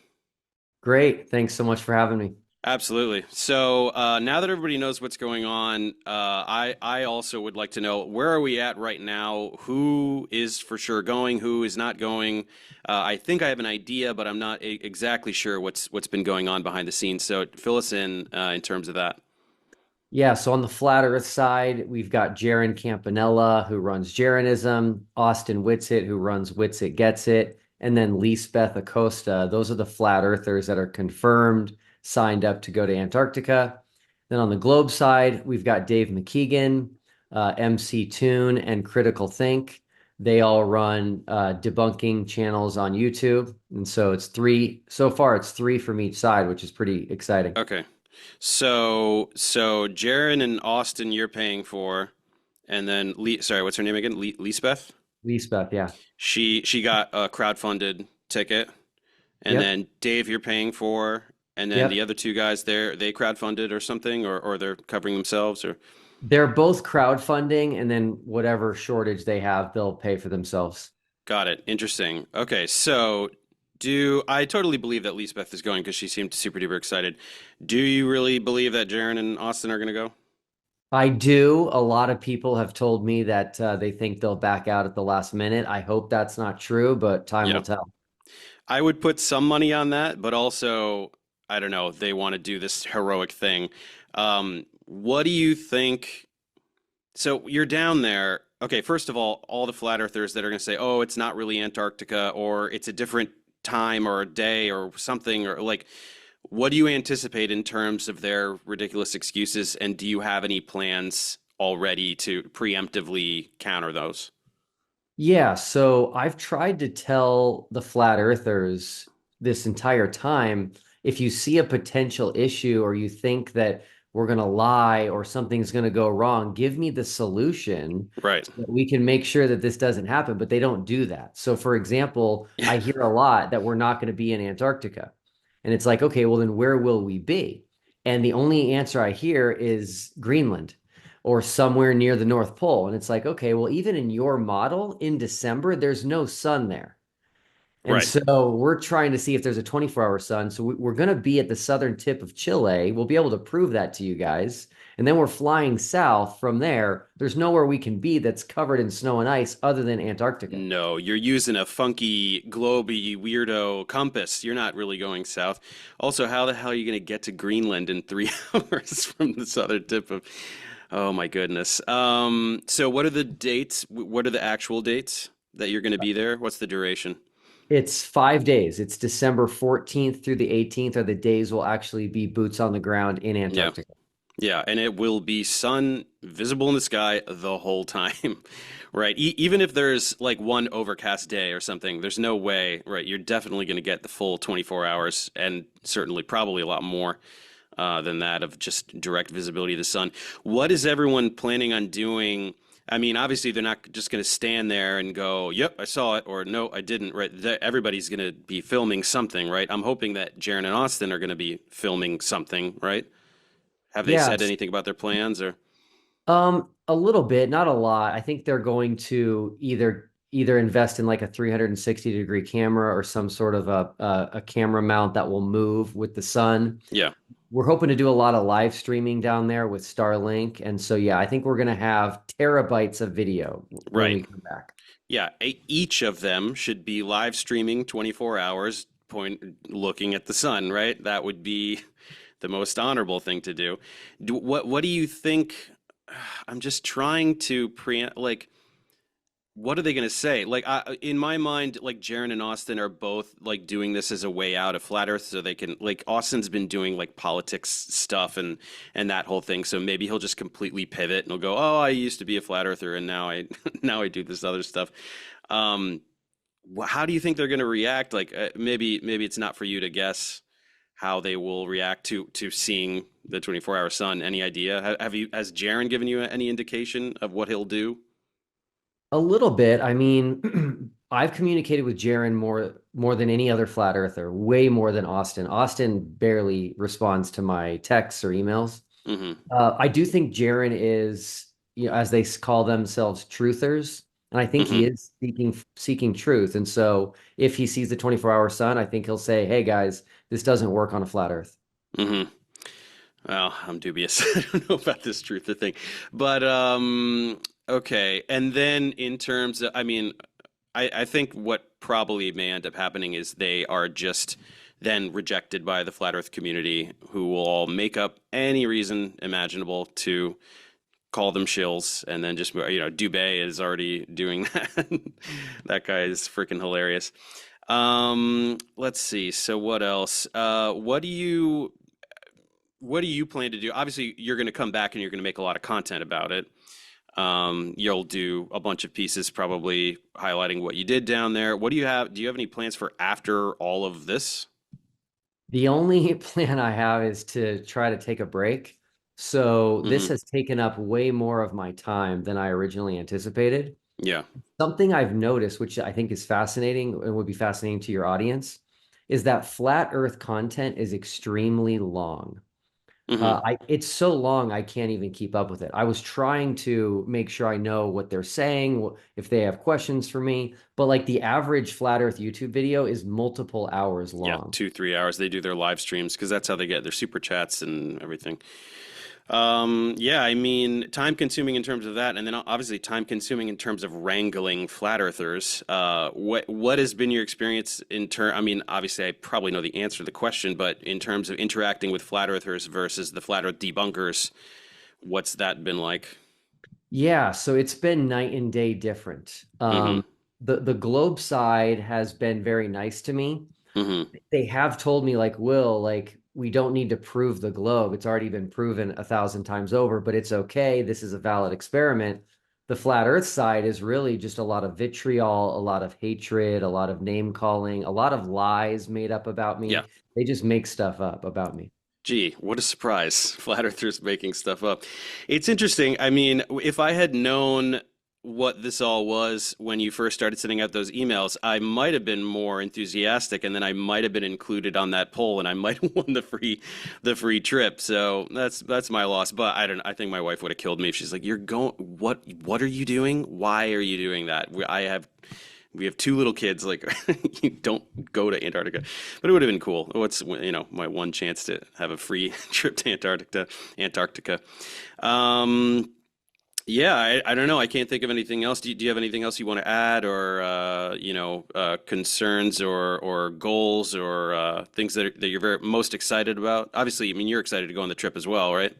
Great. Thanks so much for having me. Absolutely. So now that everybody knows what's going on, I also would like to know, where are we at right now? Who is for sure going? Who is not going? I think I have an idea, but I'm not exactly sure what's been going on behind the scenes. So fill us in terms of that. Yeah, so on the Flat Earth side, we've got Jaron Campanella, who runs Jaronism, Austin Whitsitt, who runs Whitsitt Gets It, and then Lisbeth Acosta. Those are the Flat Earthers that are confirmed, signed up to go to Antarctica. Then on the Globe side, we've got Dave McKeegan, MC Toon, and Critical Think. They all run debunking channels on YouTube. And so it's three, so far it's three from each side, which is pretty exciting. Okay. So Jaron and Austin you're paying for, and then sorry, what's her name again? Lisbeth? Lisbeth, yeah. She got a crowdfunded ticket, and then Dave you're paying for, and then the other two guys they crowdfunded or something, or they're covering themselves, or they're both crowdfunding, and then whatever shortage they have, they'll pay for themselves. Got it. Interesting. Okay, so I totally believe that Lisbeth is going because she seemed super duper excited. Do you really believe that Jaron and Austin are going to go? I do. A lot of people have told me that they think they'll back out at the last minute. I hope that's not true, but time will tell. I would put some money on that, but also, I don't know, they want to do this heroic thing. What do you think? So you're down there. Okay, first of all the flat earthers that are going to say, oh, it's not really Antarctica, or it's a different time or a day or something, or like, what do you anticipate in terms of their ridiculous excuses? And do you have any plans already to preemptively counter those? Yeah, so I've tried to tell the flat earthers this entire time, if you see a potential issue or you think that we're going to lie or something's going to go wrong, give me the solution. Right. So that we can make sure that this doesn't happen, but they don't do that. So for example, I hear a lot that we're not going to be in Antarctica. And it's like, okay, well then where will we be? And the only answer I hear is Greenland or somewhere near the North Pole. And it's like, okay, well, even in your model in December, there's no sun there. And so we're trying to see if there's a 24-hour sun. So we're going to be at the southern tip of Chile. We'll be able to prove that to you guys. And then we're flying south from there. There's nowhere we can be that's covered in snow and ice other than Antarctica. No, you're using a funky, globy, weirdo compass. You're not really going south. Also, how the hell are you going to get to Greenland in 3 hours from the southern tip of... Oh, my goodness. So what are the dates? What are the actual dates that you're going to be there? What's the duration? It's 5 days. It's December 14th through the 18th are the days we'll actually be boots on the ground in Antarctica. Yeah, and it will be sun visible in the sky the whole time, right? Even if there's like one overcast day or something, there's no way, right? You're definitely going to get the full 24 hours and certainly probably a lot more than that of just direct visibility of the sun. What is everyone planning on doing? I mean, obviously, they're not just going to stand there and go, yep, I saw it, or no, I didn't, right? Everybody's going to be filming something, right? I'm hoping that Jaron and Austin are going to be filming something, right? Have they said anything about their plans? Or A little bit, not a lot. I think they're going to either invest in like a 360-degree camera or some sort of a camera mount that will move with the sun. Yeah. We're hoping to do a lot of live streaming down there with Starlink. And so, yeah, I think we're going to have terabytes of video when we come back. Yeah, each of them should be live streaming 24 hours, looking at the sun, right? That would be the most honorable thing to do. What do you think? I'm just trying to like, what are they going to say? Like, in my mind, like Jaron and Austin are both like doing this as a way out of flat Earth, so they can, like, Austin's been doing like politics stuff and that whole thing. So maybe he'll just completely pivot and he'll go, "Oh, I used to be a flat earther, and now I now I do this other stuff." How do you think they're going to react? Like, maybe it's not for you to guess how they will react to seeing the 24-hour sun. Any idea? Has Jaron given you any indication of what he'll do? A little bit. I mean, I've communicated with Jaron more than any other flat earther, way more than Austin. Austin barely responds to my texts or emails. I do think Jaron is, as they call themselves, truthers, and I think he is seeking truth. And so, if he sees the 24-hour sun, I think he'll say, "Hey guys, this doesn't work on a flat Earth." Well, I'm dubious. I don't know about this truther thing, but okay. And then in terms of, I mean, I think what probably may end up happening is they are just then rejected by the flat Earth community, who will all make up any reason imaginable to call them shills, and then just, Dubé is already doing that. That guy is freaking hilarious. Let's see. So what else? What do you plan to do? Obviously, you're going to come back and you're going to make a lot of content about it. You'll do a bunch of pieces probably highlighting what you did down there. What do you have? Do you have any plans for after all of this? The only plan I have is to try to take a break. So this has taken up way more of my time than I originally anticipated. Yeah. Something I've noticed, which I think is fascinating and would be fascinating to your audience, is that flat Earth content is extremely long. It's so long, I can't even keep up with it. I was trying to make sure I know what they're saying, if they have questions for me, but like the average flat Earth YouTube video is multiple hours long. Yeah, 2-3 hours. They do their live streams because that's how they get their super chats and everything. Yeah, I mean, time consuming in terms of that, and then obviously time consuming in terms of wrangling flat earthers. What has been your experience I mean, obviously I probably know the answer to the question, but in terms of interacting with flat earthers versus the flat earth debunkers, what's that been like? Yeah, so it's been night and day different. The globe side has been very nice to me. They have told me, like, Will, like, we don't need to prove the globe. It's already been proven 1,000 times over, but it's okay. This is a valid experiment. The flat Earth side is really just a lot of vitriol, a lot of hatred, a lot of name calling, a lot of lies made up about me. Yeah. They just make stuff up about me. Gee, what a surprise. Flat earthers making stuff up. It's interesting. I mean, if I had known what this all was when you first started sending out those emails, I might have been more enthusiastic, and then I might have been included on that poll, and I might have won the free trip. So that's my loss. But I think my wife would have killed me if she's like, "You're going, what are you doing? Why are you doing that?" We have 2 little kids. Like, you don't go to Antarctica. But it would have been cool. What's, my one chance to have a free trip to Antarctica. Yeah, I don't know. I can't think of anything else. Do you have anything else you want to add, or concerns or goals or things that you're most excited about? Obviously, I mean, you're excited to go on the trip as well, right?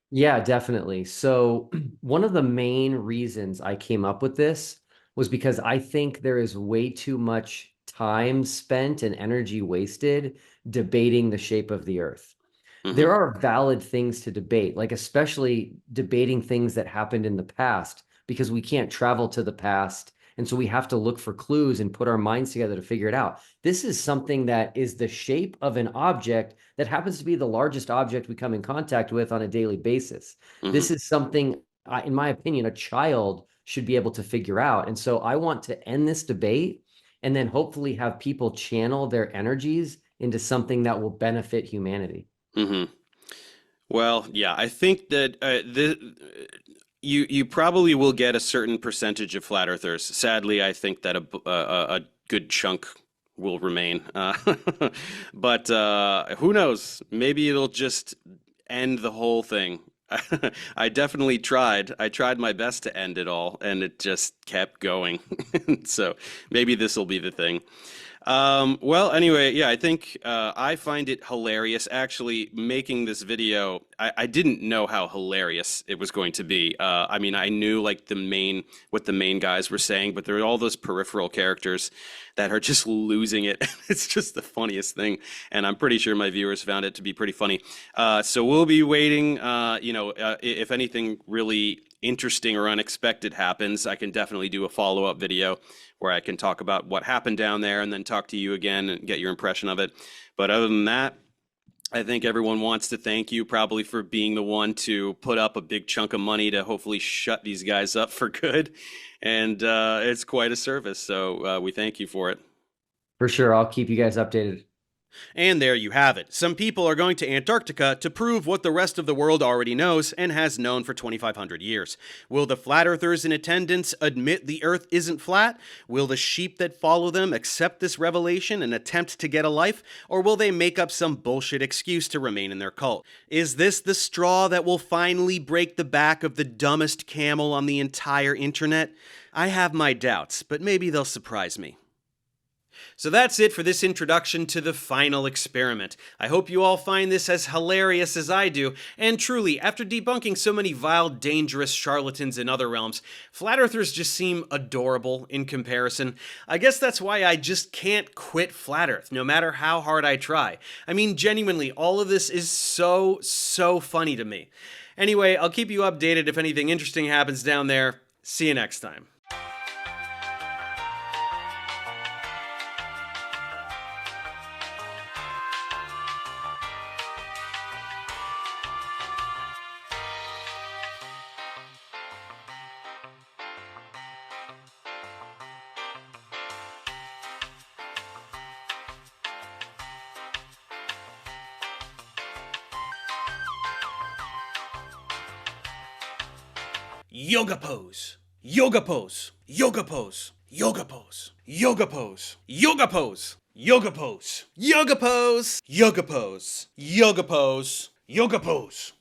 Yeah, definitely. So one of the main reasons I came up with this was because I think there is way too much time spent and energy wasted debating the shape of the Earth. There are valid things to debate, like especially debating things that happened in the past, because we can't travel to the past. And so we have to look for clues and put our minds together to figure it out. This is something that is the shape of an object that happens to be the largest object we come in contact with on a daily basis. This is something, in my opinion, a child should be able to figure out. And so I want to end this debate and then hopefully have people channel their energies into something that will benefit humanity. Well, yeah, I think that you probably will get a certain percentage of flat earthers. Sadly, I think that a good chunk will remain. But who knows? Maybe it'll just end the whole thing. I definitely tried. I tried my best to end it all, and it just kept going. So maybe this will be the thing. Well, anyway, yeah, I think I find it hilarious. Actually, making this video, I didn't know how hilarious it was going to be. I mean, I knew like what the main guys were saying, but there are all those peripheral characters that are just losing it. It's just the funniest thing, and I'm pretty sure my viewers found it to be pretty funny. So we'll be waiting. If anything really interesting or unexpected happens, I can definitely do a follow-up video where I can talk about what happened down there and then talk to you again and get your impression of it. But other than that, I think everyone wants to thank you probably for being the one to put up a big chunk of money to hopefully shut these guys up for good. And it's quite a service, so we thank you for it. For sure, I'll keep you guys updated. And there you have it. Some people are going to Antarctica to prove what the rest of the world already knows and has known for 2,500 years. Will the flat earthers in attendance admit the earth isn't flat? Will the sheep that follow them accept this revelation and attempt to get a life? Or will they make up some bullshit excuse to remain in their cult? Is this the straw that will finally break the back of the dumbest camel on the entire internet? I have my doubts, but maybe they'll surprise me. So that's it for this introduction to the final experiment. I hope you all find this as hilarious as I do, and truly, after debunking so many vile, dangerous charlatans in other realms, flat earthers just seem adorable in comparison. I guess that's why I just can't quit flat earth, no matter how hard I try. I mean, genuinely, all of this is so funny to me. Anyway, I'll keep you updated if anything interesting happens down there. See you next time. Yoga pose, yoga pose, yoga pose, yoga pose, yoga pose, yoga pose, yoga pose, yoga pose, yoga pose, yoga pose, yoga pose.